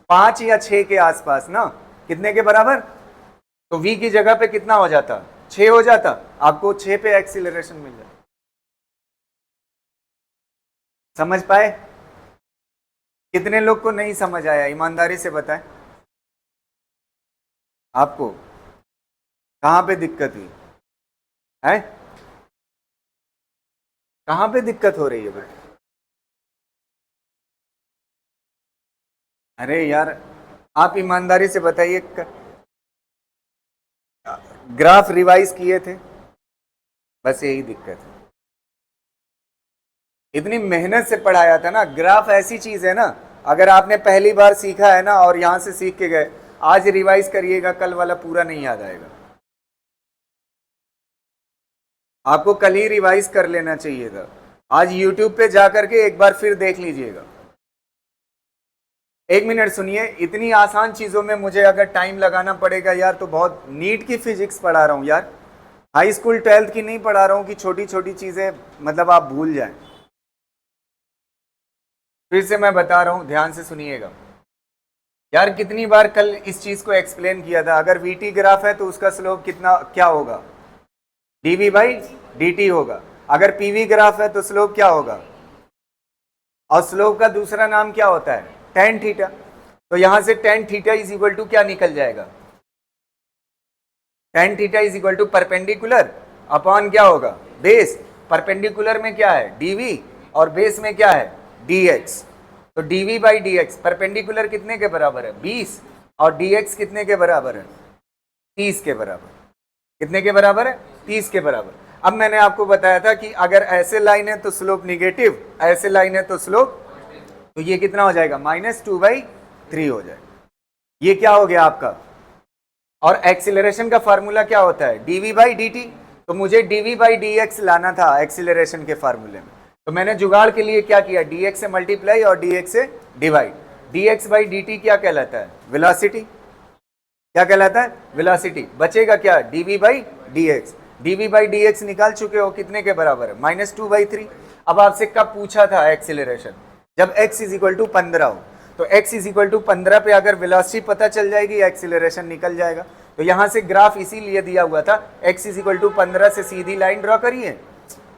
5 या 6 के आसपास ना, कितने के बराबर, तो v की जगह पे कितना हो जाता 6 हो जाता, आपको 6 पे एक्सीलरेशन मिल जाता। समझ पाए? कितने लोग को नहीं समझ आया, ईमानदारी से बताएं, आपको कहां पे दिक्कत हुई है, कहां पे दिक्कत हो रही है बेटा? अरे यार आप ईमानदारी से बताइए, ग्राफ रिवाइज किए थे, बस यही दिक्कत है, इतनी मेहनत से पढ़ाया था ना। ग्राफ ऐसी चीज है ना, अगर आपने पहली बार सीखा है ना और यहां से सीख के गए, आज रिवाइज करिएगा, कल वाला पूरा नहीं याद आएगा, आपको कल ही रिवाइज कर लेना चाहिए था। आज YouTube पे जाकर के एक बार फिर देख लीजिएगा। एक मिनट सुनिए, इतनी आसान चीजों में मुझे अगर टाइम लगाना पड़ेगा यार, तो बहुत नीट की फिजिक्स पढ़ा रहा हूं यार, हाई स्कूल 12th की नहीं पढ़ा रहा हूं कि छोटी छोटी चीजें मतलब आप भूल जाएं। फिर से मैं बता रहा हूं, ध्यान से सुनिएगा यार, कितनी बार कल इस चीज को एक्सप्लेन किया था। अगर VT ग्राफ है तो उसका स्लोप कितना क्या होगा, dV बाई dt होगा। अगर PV ग्राफ है तो स्लोप क्या होगा, और स्लोप का दूसरा नाम क्या होता है tan थीटा। तो यहां से tan theta is equal to क्या निकल जाएगा, tan theta is equal to perpendicular upon क्या होगा बेस। परपेंडिकुलर में क्या है dV और बेस में क्या है dx। तो dV बाई dx, परपेंडिकुलर कितने के बराबर है 20, और dx कितने के बराबर है 30 के बराबर। कितने के बराबर है 30 के बराबर। अब मैंने आपको बताया था कि अगर ऐसे लाइन है तो स्लोप निगेटिव, ऐसे लाइन है तो स्लोप, तो ये कितना हो जाएगा -2/3 हो जाएगा। ये क्या हो गया आपका, और एक्सीलरेशन का फार्मूला क्या होता है dV बाई dt। तो मुझे dV बाई dx लाना था एक्सीलरेशन के फार्मूले में, तो मैंने जुगाड़ के लिए क्या किया, dx से मल्टीप्लाई और dx से डिवाइड। dx बाई dt क्या कहलाता है वेलोसिटी, क्या कहलाता है वेलोसिटी। बचेगा क्या dV by dx, dV by dx निकाल चुके हो, कितने के बराबर है -2/3। अब आपसे कब पूछा था एक्सीलरेशन, जब x इज इक्वल टू 15 हो, तो x इज इक्वल टू 15 पे अगर वेलोसिटी पता चल जाएगी, एक्सीलरेशन निकल जाएगा। तो यहां से ग्राफ इसीलिए दिया हुआ था, x इज इक्वल टू 15 से सीधी लाइन ड्रॉ करिए,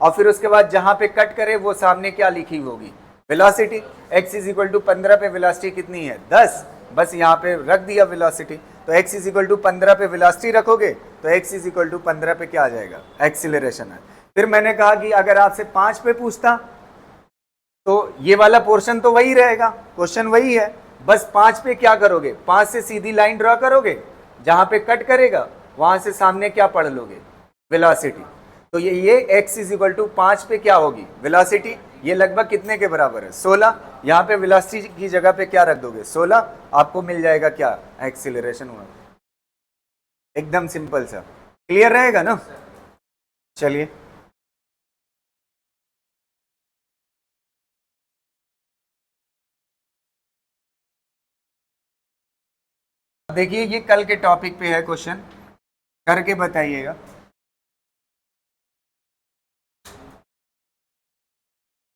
और फिर उसके बाद जहां पे कट करे वो सामने क्या लिखी होगी velocity. x is equal to 15 पे वेलोसिटी कितनी है 10, बस यहाँ पे रख दिया वेलोसिटी। तो x इज इक्वल टू 15 पे वेलोसिटी रखोगे तो x इज इक्वल टू 15 पे क्या आ जाएगा एक्सीलरेशन है। फिर मैंने कहा कि अगर आपसे 5 पे पूछता तो ये वाला पोर्शन तो वही रहेगा, क्वेश्चन वही है, बस 5 पे क्या करोगे 5 से सीधी लाइन ड्रॉ करोगे, जहां पे कट करेगा वहां से सामने क्या पढ़ लोगे वेलोसिटी। तो ये x इज इक्वल टू 5 पे क्या होगी वेलोसिटी, ये लगभग कितने के बराबर है 16। यहाँ पे वेलोसिटी की जगह पे क्या रख दोगे 16, आपको मिल जाएगा क्या एक्सीलरेशन हुआ। एकदम सिंपल सा, क्लियर रहेगा ना। चलिए देखिए, ये कल के टॉपिक पे है क्वेश्चन, करके बताइएगा।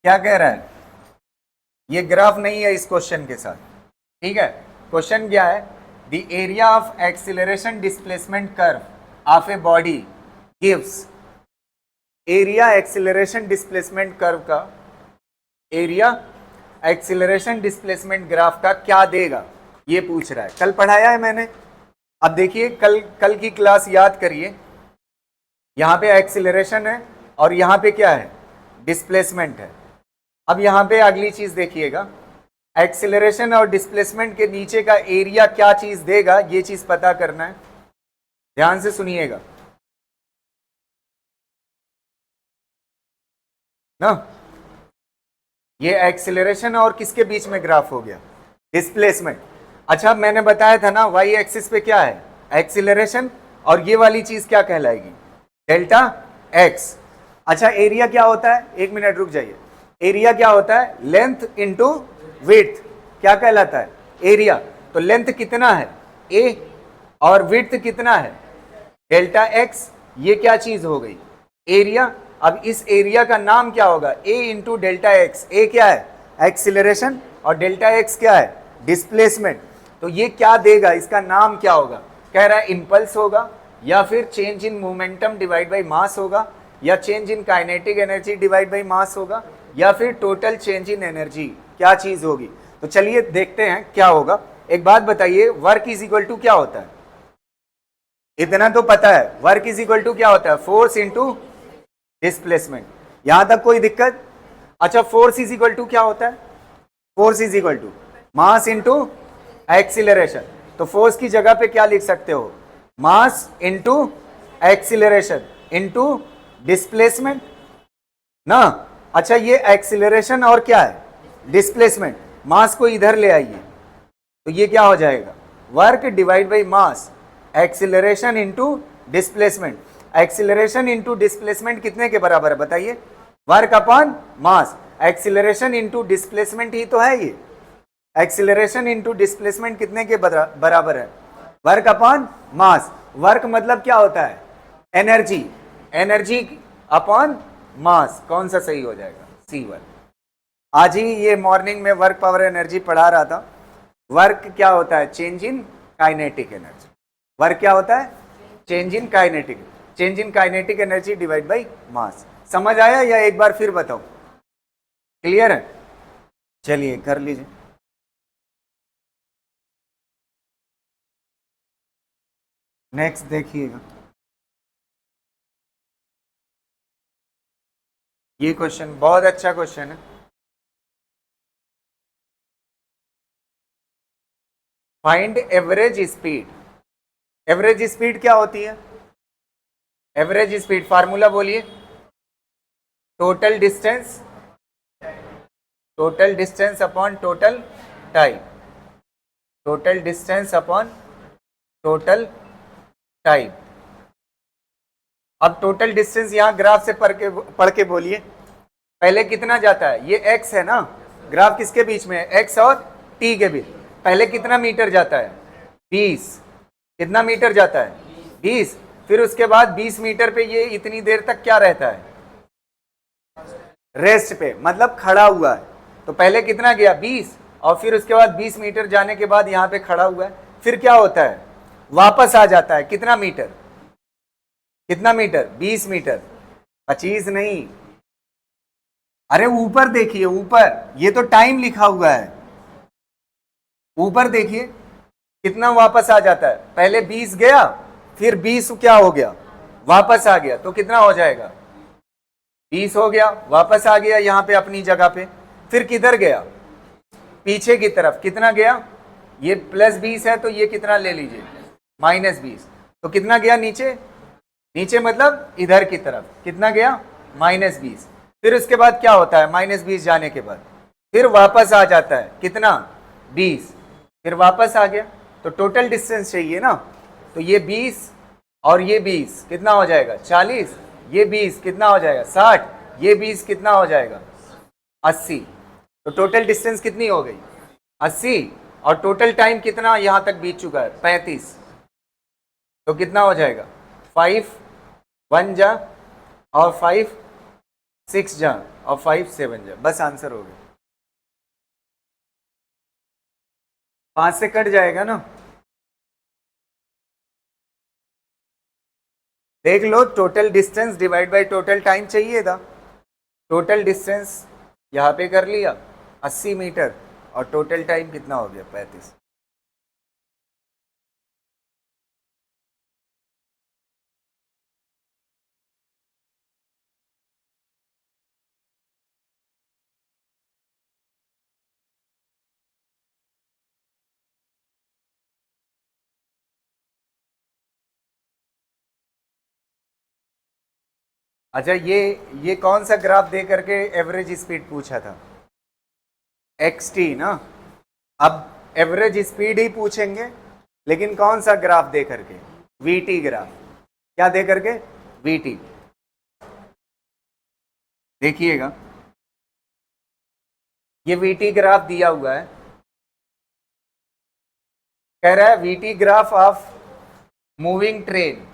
क्या कह रहा है, ये ग्राफ नहीं है इस क्वेश्चन के साथ, ठीक है। क्वेश्चन क्या है, the area of acceleration displacement curve of a body gives. Area acceleration displacement curve का, एरिया एक्सीलरेशन डिस्प्लेसमेंट ग्राफ का क्या देगा, ये पूछ रहा है, कल पढ़ाया है मैंने। अब देखिए कल की क्लास याद करिए, यहाँ पे एक्सीलरेशन है और यहाँ पे क्या है, डिस्प्लेसमेंट है। अब यहाँ पे अगली चीज देखिएगा, एक्सीलरेशन और डिस्प्लेसमेंट के नीचे का एरिया क्या चीज देगा, ये चीज पता करना है। ध्यान से सुनिएगा ना, ये एक्सीलरेशन और किसके बीच में ग्राफ हो गया, डिस्प्लेसमेंट। अच्छा मैंने बताया था ना, वाई एक्सिस पे क्या है, एक्सीलरेशन, और ये वाली चीज क्या कहलाएगी, डेल्टा एक्स। अच्छा एरिया क्या होता है, एक मिनट रुक जाइए, एरिया क्या होता है, लेंथ इंटू विड्थ, क्या कहलाता है, एरिया। तो लेंथ कितना है a और विड्थ कितना है डेल्टा एक्स, ये क्या चीज हो गई, एरिया। अब इस एरिया का नाम क्या होगा, a इंटू डेल्टा एक्स। ए क्या है, एक्सीलरेशन, और डेल्टा एक्स क्या है, डिस्प्लेसमेंट। तो ये क्या देगा, इसका नाम क्या होगा, कह रहा है इम्पल्स होगा, या फिर change in momentum divide by मास होगा, या change in kinetic energy divide by मास होगा, या फिर टोटल चेंज इन एनर्जी, क्या चीज होगी। तो चलिए देखते हैं क्या होगा। एक बात बताइए, वर्क इज इक्वल टू क्या होता है, इतना तो पता है, वर्क इज इक्वल टू क्या होता है, फोर्स इंटू डिस्प्लेसमेंट। यहां तक कोई दिक्कत। अच्छा फोर्स इज इक्वल टू क्या होता है, force is equal to mass into acceleration. तो फोर्स की जगह पे क्या लिख सकते हो, mass into acceleration into displacement ना। अच्छा ये एक्सीलरेशन और क्या है, डिस्प्लेसमेंट। मास को इधर ले आइए, तो ये क्या हो जाएगा, work divide by mass, acceleration into displacement. Acceleration into displacement कितने के बराबर है बताइए, work upon mass. Acceleration into displacement ही तो है ये, एक्सीलरेशन इंटू डिस्प्लेसमेंट कितने के बराबर है, वर्क अपॉन मास। वर्क मतलब क्या होता है, एनर्जी, एनर्जी अपॉन मास। कौन सा सही हो जाएगा, C1। आज ही ये मॉर्निंग में वर्क पावर एनर्जी पढ़ा रहा था। वर्क क्या होता है, change in kinetic energy. Work क्या होता है, change in kinetic, change in kinetic energy divide by मास। समझ आया या एक बार फिर बताओ, क्लियर है। चलिए कर लीजिए। नेक्स्ट देखिएगा, ये क्वेश्चन बहुत अच्छा क्वेश्चन है। Find average speed. Average speed क्या होती है, एवरेज स्पीड फार्मूला बोलिए, total distance, total distance upon total time, total distance upon total time. अब टोटल डिस्टेंस यहां ग्राफ से पढ़ के बोलिए, पहले कितना जाता है, ये x है ना, ग्राफ किसके बीच में है, x और t के बीच। पहले कितना मीटर जाता है, 20। कितना मीटर जाता है, 20। फिर उसके बाद 20 मीटर पे ये इतनी देर तक क्या रहता है, रेस्ट पे, मतलब खड़ा हुआ है। तो पहले कितना गया, 20, और फिर उसके बाद 20 मीटर जाने के बाद यहाँ पे खड़ा हुआ है। फिर क्या होता है, वापस आ जाता है, कितना मीटर, कितना मीटर, 20 मीटर, 25 नहीं, अरे ऊपर देखिए, ऊपर ये तो टाइम लिखा हुआ है, ऊपर देखिए कितना वापस आ जाता है। पहले 20 गया, फिर 20 क्या हो गया, वापस आ गया, तो कितना हो जाएगा, 20 हो गया, वापस आ गया यहाँ पे अपनी जगह पे। फिर किधर गया, पीछे की तरफ, कितना गया, ये +20 है तो ये कितना ले लीजिए, -20। तो कितना गया नीचे, नीचे मतलब इधर की तरफ, कितना गया, -20। फिर उसके बाद क्या होता है, -20 जाने के बाद फिर वापस आ जाता है, कितना, 20, फिर वापस आ गया। तो टोटल डिस्टेंस चाहिए ना, तो ये 20 और ये 20 कितना हो जाएगा, 40, ये 20 कितना हो जाएगा, 60, ये 20 कितना हो जाएगा, 80। तो टोटल डिस्टेंस कितनी हो गई, 80, और टोटल टाइम कितना यहां तक बीत चुका है, 35। तो कितना हो जाएगा, 5 1 जा, और 5 6 जा, और 5 7 जा, बस आंसर हो गया। 5 से कट जाएगा ना, देख लो, total distance divide by total time चाहिए था। टोटल डिस्टेंस यहाँ पे कर लिया 80 मीटर, और टोटल टाइम कितना हो गया, 35। अच्छा, ये कौन सा ग्राफ दे करके एवरेज स्पीड पूछा था? xt ना। अब एवरेज स्पीड ही पूछेंगे, लेकिन कौन सा ग्राफ दे करके? vt graph. क्या दे करके? vt। देखिएगा, ये vt ग्राफ दिया हुआ है। कह रहा है vt graph of moving train.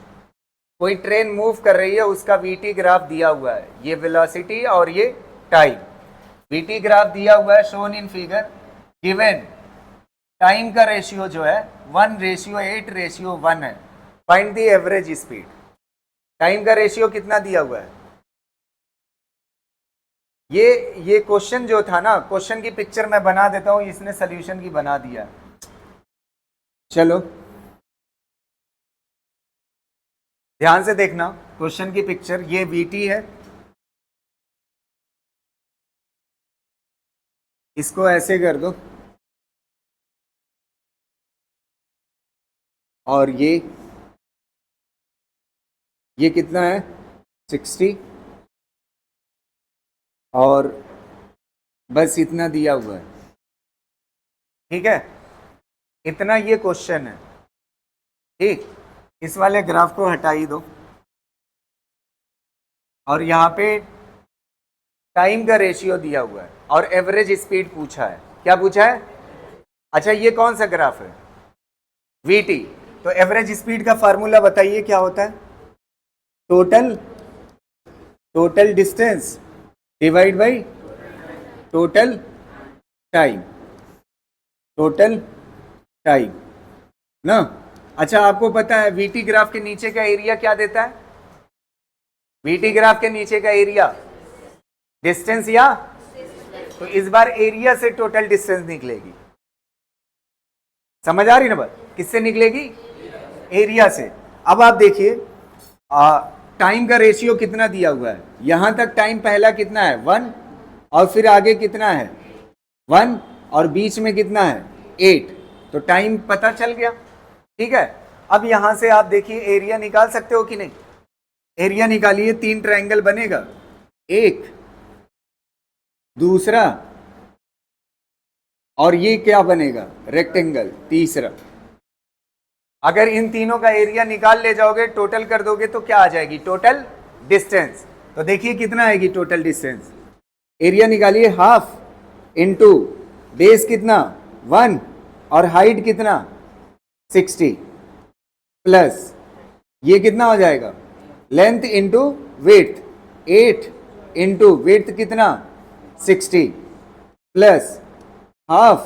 कोई ट्रेन मूव कर रही है, उसका vt ग्राफ दिया हुआ है। ये वेलोसिटी और ये टाइम। vt ग्राफ दिया हुआ है, shown in figure. Given time का रेशियो जो है 1:8:1 है। Find the average speed. Time का रेशियो कितना दिया हुआ है? ये क्वेश्चन जो था ना, क्वेश्चन की पिक्चर मैं बना देता हूं, इसने सोल्यूशन की बना दिया। चलो ध्यान से देखना क्वेश्चन की पिक्चर। ये vt है, इसको ऐसे कर दो, और ये कितना है? 60। और बस इतना दिया हुआ है। ठीक है, इतना ये क्वेश्चन है। ठीक, इस वाले ग्राफ को हटा ही दो, और यहाँ पे टाइम का रेशियो दिया हुआ है और एवरेज स्पीड पूछा है। क्या पूछा है? अच्छा, ये कौन सा ग्राफ है? vt। तो एवरेज स्पीड का फार्मूला बताइए क्या होता है? Total distance divide by total time. Total time ना। अच्छा, आपको पता है vt ग्राफ के नीचे का एरिया क्या देता है? vt ग्राफ के नीचे का एरिया डिस्टेंस, या तो इस बार एरिया से टोटल डिस्टेंस निकलेगी। समझ आ रही ना बात? किससे निकलेगी? एरिया से। अब आप देखिए, टाइम का रेशियो कितना दिया हुआ है? यहां तक टाइम पहला कितना है? 1, और फिर आगे कितना है? 1, और बीच में कितना है? 8। तो टाइम पता चल गया। ठीक है, अब यहां से आप देखिए एरिया निकाल सकते हो कि नहीं? एरिया निकालिए। 3 ट्रायंगल बनेगा, एक, दूसरा, और ये क्या बनेगा? रेक्टेंगल, तीसरा। अगर इन तीनों का एरिया निकाल ले जाओगे, टोटल कर दोगे, तो क्या आ जाएगी? Total distance. तो देखिए कितना आएगी टोटल डिस्टेंस। एरिया निकालिए, हाफ इनटू बेस कितना? 1, और हाइट कितना? 60, प्लस ये कितना हो जाएगा? Length into width, 8 into width कितना? 60, प्लस हाफ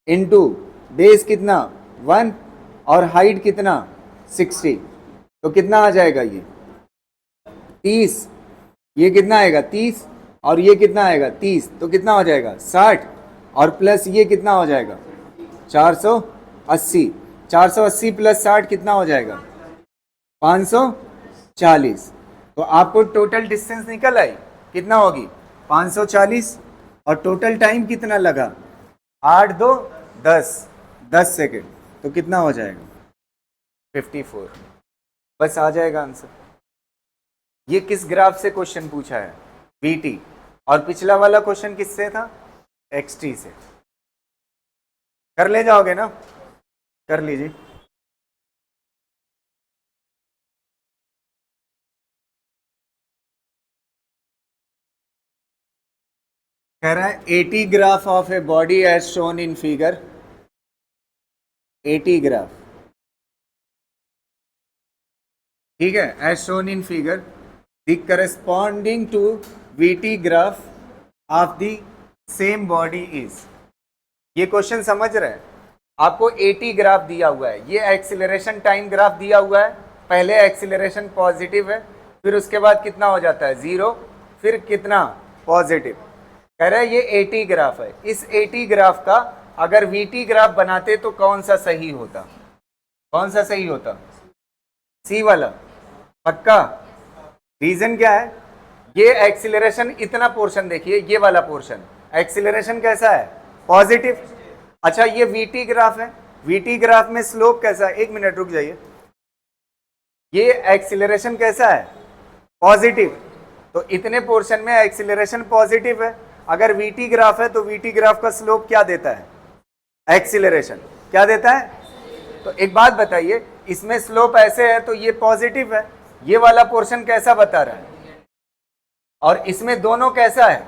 इनटू बेस कितना? 1, और हाइट कितना? 60। तो कितना आ जाएगा? ये 30। ये कितना आएगा? 30, और ये कितना आएगा? 30। तो कितना हो जाएगा? 60, और प्लस ये कितना हो जाएगा? 480। 480 प्लस 60 कितना हो जाएगा? 540। तो आपको टोटल डिस्टेंस निकल आई, कितना होगी? 540। और टोटल टाइम कितना लगा? 8 2 10 सेकेंड। तो कितना हो जाएगा? 54। बस आ जाएगा आंसर। ये किस ग्राफ से क्वेश्चन पूछा है? vt। और पिछला वाला क्वेश्चन किससे था? xt से। कर ले जाओगे ना? कर लीजिए। कह रहा है 80 graph of a body as shown in figure. 80 graph, ठीक है, as shown in figure, the corresponding to vt graph of the same body is. ये क्वेश्चन समझ रहे हैं? आपको 80 ग्राफ दिया हुआ है, ये एक्सीलरेशन टाइम ग्राफ दिया हुआ है। पहले एक्सीलरेशन पॉजिटिव है, फिर उसके बाद कितना हो जाता है? 0, फिर कितना? पॉजिटिव। कह रहा है ये 80 ग्राफ है। इस 80 ग्राफ का अगर vt ग्राफ बनाते तो कौन सा सही होता? कौन सा सही होता? सी वाला, पक्का? रीजन क्या है? ये एक्सीलरेशन, इतना पोर्शन देखिए, ये वाला पोर्शन एक्सीलरेशन कैसा है? पॉजिटिव। अच्छा, ये vt ग्राफ है, vt ग्राफ में स्लोप कैसा है? 1 मिनट रुक जाइए। ये एक्सीलरेशन कैसा है? पॉजिटिव। तो इतने पोर्शन में एक्सीलरेशन पॉजिटिव है। अगर वीटी ग्राफ है तो वीटी ग्राफ का स्लोप क्या देता है? एक्सीलरेशन क्या देता है? तो एक बात बताइए, इसमें स्लोप ऐसे है तो ये पॉजिटिव है, ये वाला पोर्शन कैसा बता रहा है? और इसमें दोनों कैसा है?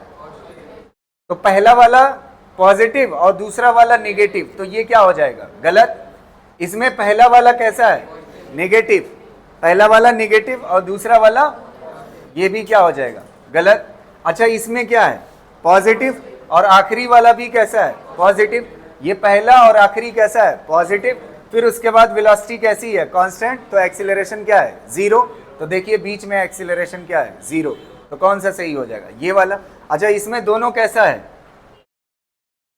तो पहला वाला पॉजिटिव और दूसरा वाला नेगेटिव, तो ये क्या हो जाएगा? गलत। इसमें पहला वाला कैसा है? नेगेटिव। पहला वाला नेगेटिव और दूसरा वाला ये भी क्या हो जाएगा? गलत। अच्छा, इसमें क्या है? पॉजिटिव और आखिरी वाला भी कैसा है? पॉजिटिव। ये पहला और आखिरी कैसा है? पॉजिटिव। फिर उसके बाद वेलोसिटी कैसी है? कांस्टेंट। तो एक्सीलरेशन क्या है? जीरो। तो देखिए बीच में एक्सीलरेशन क्या है? जीरो। तो कौन सा सही हो जाएगा? ये वाला। अच्छा, इसमें दोनों कैसा है?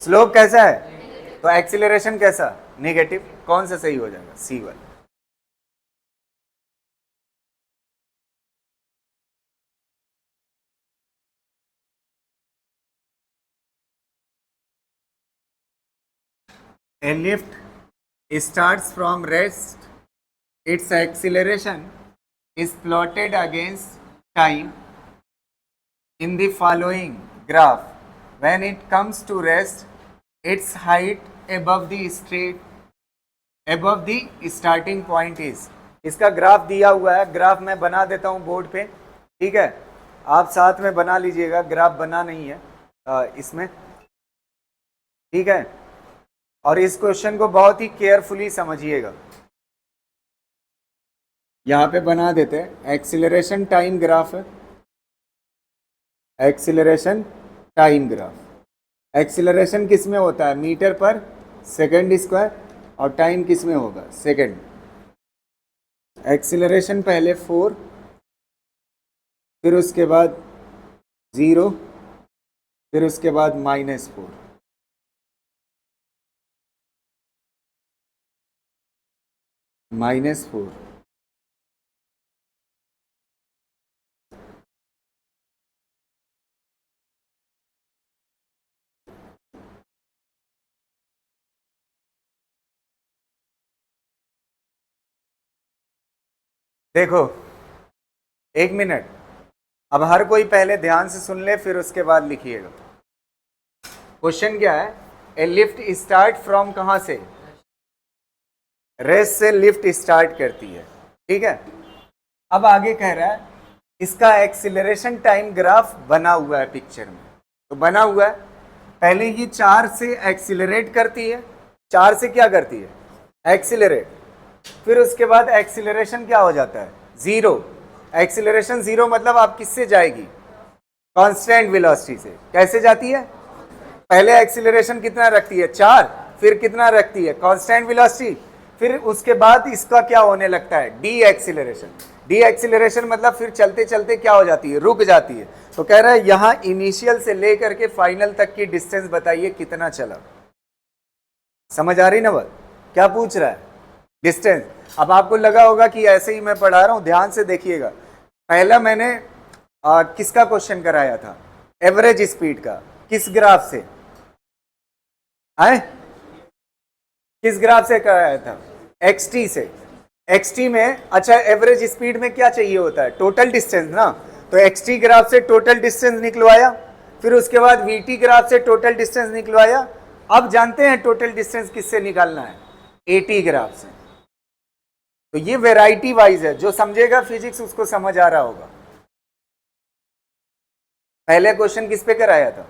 स्लोप कैसा है? तो एक्सीलरेशन कैसा? नेगेटिव। कौन सा सही हो जाएगा? सी वाला। A lift starts from rest. Its acceleration is plotted against time in the following graph. When it comes to rest, its height above the starting point is. इसका ग्राफ दिया हुआ है, ग्राफ मैं बना देता हूँ बोर्ड पे, ठीक है? आप साथ में बना लीजिएगा, ग्राफ बना नहीं है इसमें, ठीक है? और इस क्वेश्चन को बहुत ही केयरफुली समझिएगा। यहाँ पे बना देते हैं, एक्सीलरेशन टाइम ग्राफ है, एक्सीलरेशन टाइम ग्राफ। एक्सीलरेशन किस में होता है? मीटर पर सेकंड स्क्वायर। और टाइम किस में होगा? सेकंड। एक्सीलरेशन पहले 4, फिर उसके बाद 0, फिर उसके बाद -4। -4। देखो, एक मिनट, अब हर कोई पहले ध्यान से सुन ले, फिर उसके बाद लिखिएगा। क्वेश्चन क्या है? ए लिफ्ट स्टार्ट फ्रॉम कहां से? रेस्ट से लिफ्ट स्टार्ट करती है, ठीक है? अब आगे कह रहा है इसका एक्सीलरेशन टाइम ग्राफ बना हुआ है पिक्चर में। तो बना हुआ है, पहले ये 4 से एक्सीलरेट करती है। 4 से क्या करती है? एक्सीलरेट। फिर उसके बाद एक्सीलरेशन क्या हो जाता है? 0। एक्सीलरेशन 0 मतलब आप किससे जाएगी? कांस्टेंट वेलोसिटी से। कैसे जाती है? पहले एक्सीलरेशन कितना रखती है? 4। फिर कितना रखती है? Constant velocity. फिर उसके बाद इसका क्या होने लगता है? D acceleration. डी एक्सीलरेशन मतलब फिर चलते चलते क्या हो जाती है? रुक जाती है। तो कह रहा है यहाँ इनिशियल से लेकर के फाइनल तक की डिस्टेंस बताइए कितना चला। समझ आ रही ना बात? क्या पूछ रहा है? डिस्टेंस। अब आपको लगा होगा कि ऐसे ही मैं पढ़ा रहा हूं, ध्यान से देखिएगा। पहला मैंने किसका क्वेश्चन कराया था? एवरेज स्पीड का। किस ग्राफ से आए? किस ग्राफ से कराया था? एक्सटी से। एक्सटी में अच्छा एवरेज स्पीड में क्या चाहिए होता है? टोटल डिस्टेंस ना। तो एक्सटी ग्राफ से टोटल डिस्टेंस निकलवाया, फिर उसके बाद वीटी ग्राफ से टोटल डिस्टेंस निकलवाया। अब जानते हैं टोटल डिस्टेंस किससे निकालना है? एटी ग्राफ से। तो ये वैरायटी वाइज है, जो समझेगा फिजिक्स उसको समझ आ रहा होगा। पहले क्वेश्चन किस पे कराया था?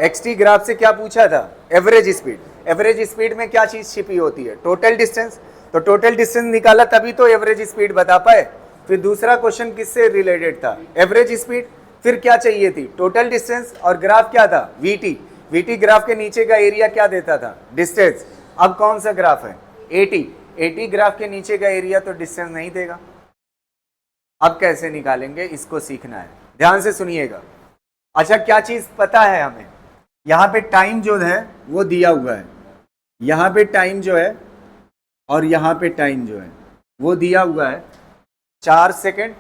एक्सटी ग्राफ से क्या पूछा था? Average speed. एवरेज स्पीड में क्या चीज छिपी होती है? Total distance. तो टोटल डिस्टेंस निकाला तभी तो एवरेज स्पीड बता पाए। फिर दूसरा क्वेश्चन किससे रिलेटेड था? Average speed. फिर क्या चाहिए थी? Total distance. और ग्राफ क्या था? वीटी। वीटी ग्राफ के नीचे का एरिया क्या देता था? डिस्टेंस। अब कौन सा ग्राफ है? एटी। एटी ग्राफ के नीचे का एरिया तो डिस्टेंस नहीं देगा। अब कैसे निकालेंगे? इसको सीखना है, ध्यान से सुनिएगा। अच्छा, क्या चीज पता है हमें? यहाँ पे टाइम जो है वो दिया हुआ है, यहाँ पे टाइम जो है और यहाँ पे टाइम जो है वो दिया हुआ है 4 सेकेंड,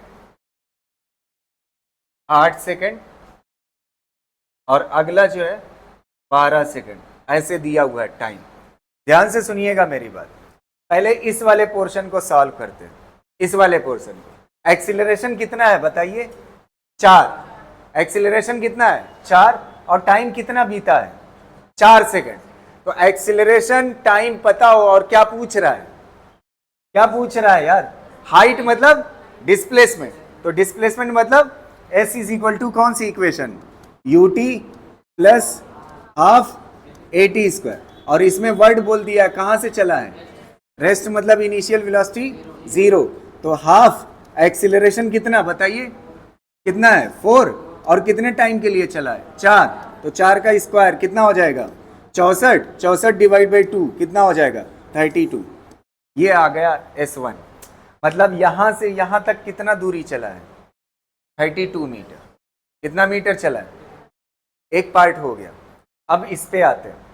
8 सेकेंड और अगला जो है 12 सेकेंड, ऐसे दिया हुआ है टाइम। ध्यान से सुनिएगा मेरी बात। पहले इस वाले पोर्शन को सॉल्व करते हैं। इस वाले पोर्शन को एक्सीलरेशन कितना है बताइए? 4, एक्सीलरेशन कितना है 4, और टाइम कितना बीता है 4 सेकंड। तो एक्सीलरेशन टाइम पता हो और क्या पूछ रहा है, क्या पूछ रहा है यार, हाइट मतलब डिस्प्लेसमेंट। तो डिस्प्लेसमेंट मतलब s इज इक्वल टू कौन सी equation, ut plus half at square, और इसमें वर्ड बोल दिया कहां से चला है, रेस्ट मतलब इनिशियल वेलोसिटी 0। तो हाफ एक्सीलरेशन कितना बताइए, कितना है 4, और कितने टाइम के लिए चला है 4। तो 4 का स्क्वायर कितना हो जाएगा 64, 64 डिवाइड बाई 2 कितना हो जाएगा 32। ये आ गया S1, मतलब यहां से यहां तक कितना दूरी चला है 32 मीटर। कितना मीटर चला है, एक पार्ट हो गया। अब इस पे आते हैं।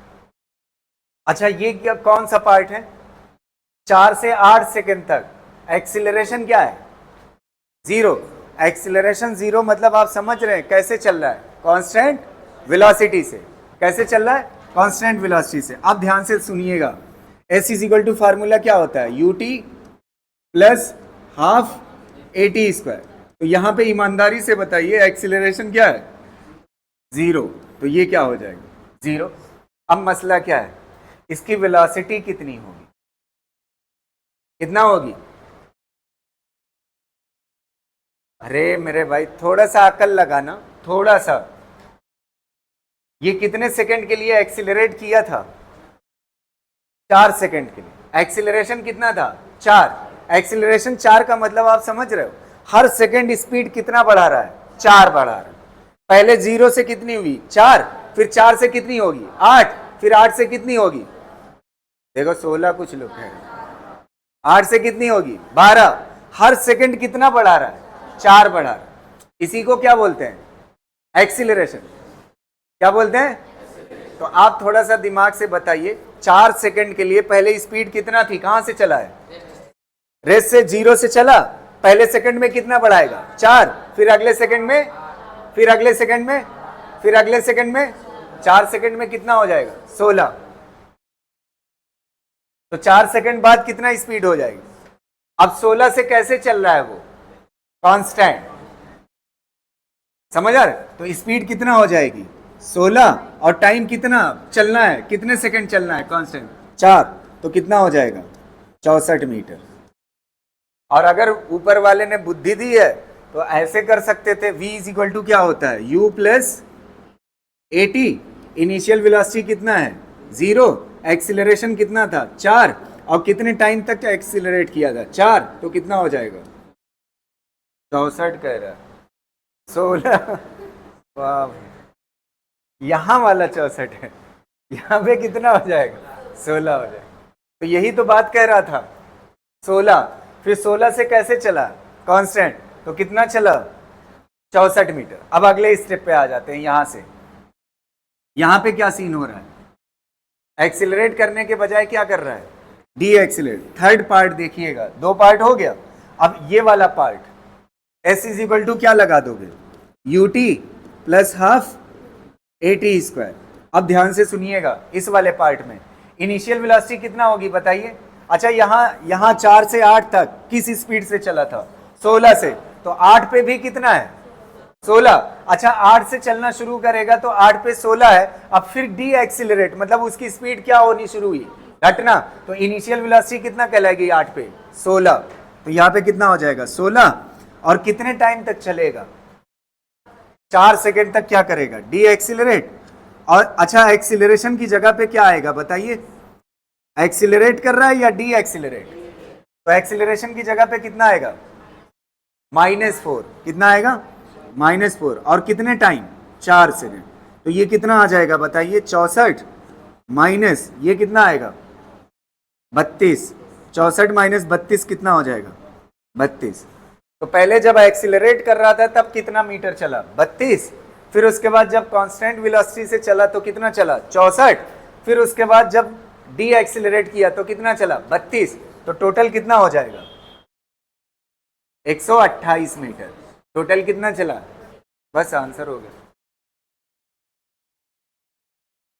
अच्छा ये क्या कौन सा पार्ट है, 4 से 8 सेकंड तक एक्सीलरेशन क्या है 0। एक्सीलरेशन 0 मतलब आप समझ रहे हैं कैसे चल रहा है, कांस्टेंट वेलोसिटी से। कैसे चल रहा है, कांस्टेंट वेलोसिटी से। अब ध्यान से सुनिएगा, s is equal to formula क्या होता है ut plus half at square. तो यहां पे ईमानदारी से बताइए एक्सीलरेशन क्या है 0, तो ये क्या हो जाएगा 0। अब मसला क्या है, इसकी वेलोसिटी कितनी होगी, कितना होगी, अरे मेरे भाई थोड़ा सा अकल लगाना, थोड़ा सा। ये कितने सेकंड के लिए एक्सीलरेट किया था 4 सेकंड के लिए। एक्सीलरेशन कितना था 4, एक्सीलरेशन 4 का मतलब आप समझ रहे हो, हर सेकंड स्पीड कितना बढ़ा रहा है 4 बढ़ा रहा है। पहले 0 से कितनी हुई 4, फिर 4 से कितनी होगी 8, फिर 8 से कितनी होगी, देखो 16 कुछ लोग कह रहे हैं, 8 से कितनी होगी 12। हर सेकंड कितना बढ़ा रहा है 4 बढ़ा रहा है। इसी को क्या बोलते हैं एक्सीलरेशन, क्या बोलते हैं। तो आप थोड़ा सा दिमाग से बताइए, 4 सेकंड के लिए पहले स्पीड कितना थी, कहां से चला है, रेस से 0 से चला, पहले सेकंड में कितना बढ़ाएगा 4, फिर अगले सेकंड में, फिर अगले सेकंड में, फिर अगले सेकंड में, 4 सेकंड में कितना हो जाएगा 16। तो 4 सेकंड बाद कितना स्पीड हो जाएगी। अब 16 से कैसे चल रहा है वो, कांस्टेंट, समझ आ रहा है। तो स्पीड कितना हो जाएगी 16, और टाइम कितना चलना है, कितने सेकंड चलना है कांस्टेंट 4, तो कितना हो जाएगा 64 मीटर। और अगर ऊपर वाले ने बुद्धि दी है तो ऐसे कर सकते थे, v इज इक्वल टू क्या होता है u plus at, initial velocity कितना है 0, एक्सीलरेशन कितना था 4, और कितने टाइम तक एक्सीलरेट किया था 4, तो कितना हो जाएगा 64 कह रहा है 16। वाह, यहां वाला 64 है, यहां पे कितना हो जाएगा 16 हो जाएगा। तो यही तो बात कह रहा था 16, फिर 16 से कैसे चला कांस्टेंट, तो कितना चला 64 मीटर। अब अगले स्टेप पे आ जाते हैं। यहां से यहां पे क्या सीन हो रहा है, एक्सीलरेट करने के बजाय क्या कर रहा है डी एक्सीलरेट। थर्ड पार्ट देखिएगा, 2 पार्ट हो गया। अब ये वाला part s is equal to क्या लगा दोगे ut plus half at square. अब ध्यान से सुनिएगा, इस वाले पार्ट में इनिशियल वेलोसिटी कितना होगी बताइए। अच्छा यहां 4 से 8 तक किस स्पीड से चला था 16 से, तो 8 पे भी कितना है 16। अच्छा 8 से चलना शुरू करेगा तो 8 पे 16 है, अब फिर डी एक्सीलरेट मतलब उसकी स्पीड क्या होनी शुरू हुई घटना, तो इनिशियल वेलोसिटी कितना कहलाएगी 8 पे 16। तो यहां पे कितना हो जाएगा 16, और कितने टाइम तक चलेगा 4 सेकेंड तक क्या करेगा डी एक्सीलरेट। और अच्छा एक्सीलरेशन की जगह पे क्या आएगा बताइए, एक्सीलरेट कर रहा है या डी एक्सीलरेट, तो एक्सीलरेशन की जगह पे कितना आएगा -4, कितना आएगा -4, और कितने टाइम 4 सेकेंड। तो ये कितना आ जाएगा बताइए 64 माइनस ये कितना आएगा 32, 64 माइनस 32 कितना हो जाएगा 32। तो पहले जब एक्सीलरेट कर रहा था तब कितना मीटर चला 32, फिर उसके बाद जब कांस्टेंट वेलोसिटी से चला तो कितना चला 64, फिर उसके बाद जब डी एक्सीलरेट किया तो कितना चला 32, तो टोटल कितना हो जाएगा 128 मीटर। टोटल कितना चला, बस आंसर हो गया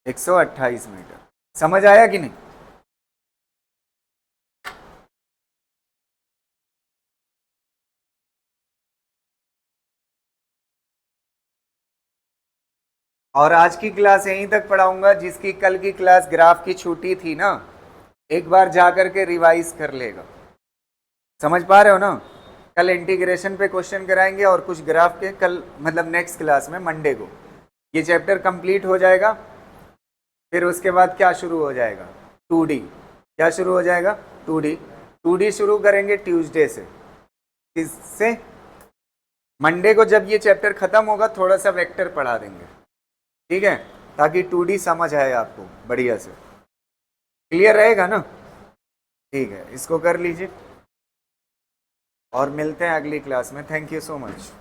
128 मीटर। समझ आया कि नहीं। और आज की क्लास यहीं तक पढ़ाऊंगा। जिसकी कल की क्लास ग्राफ की छूटी थी ना, एक बार जा करके रिवाइज कर लेगा। समझ पा रहे हो ना? कल इंटीग्रेशन पे क्वेश्चन कराएंगे और कुछ ग्राफ के, कल मतलब नेक्स्ट क्लास में मंडे को ये चैप्टर कंप्लीट हो जाएगा। फिर उसके बाद क्या शुरू हो जाएगा? 2D। क्या शुरू हो जाएगा? 2D। 2D शुरू करेंगे ट्यूसडे से। इससे मंडे को जब ये चैप्टर खत्म होगा थोड़ा सा वेक्टर पढ़ा देंगे, ठीक है, ताकि 2D समझ आए आपको बढ़िया से। क्लियर रहेगा ना? ठीक है, इसको कर लीजिए और मिलते हैं अगली क्लास में। Thank you so much.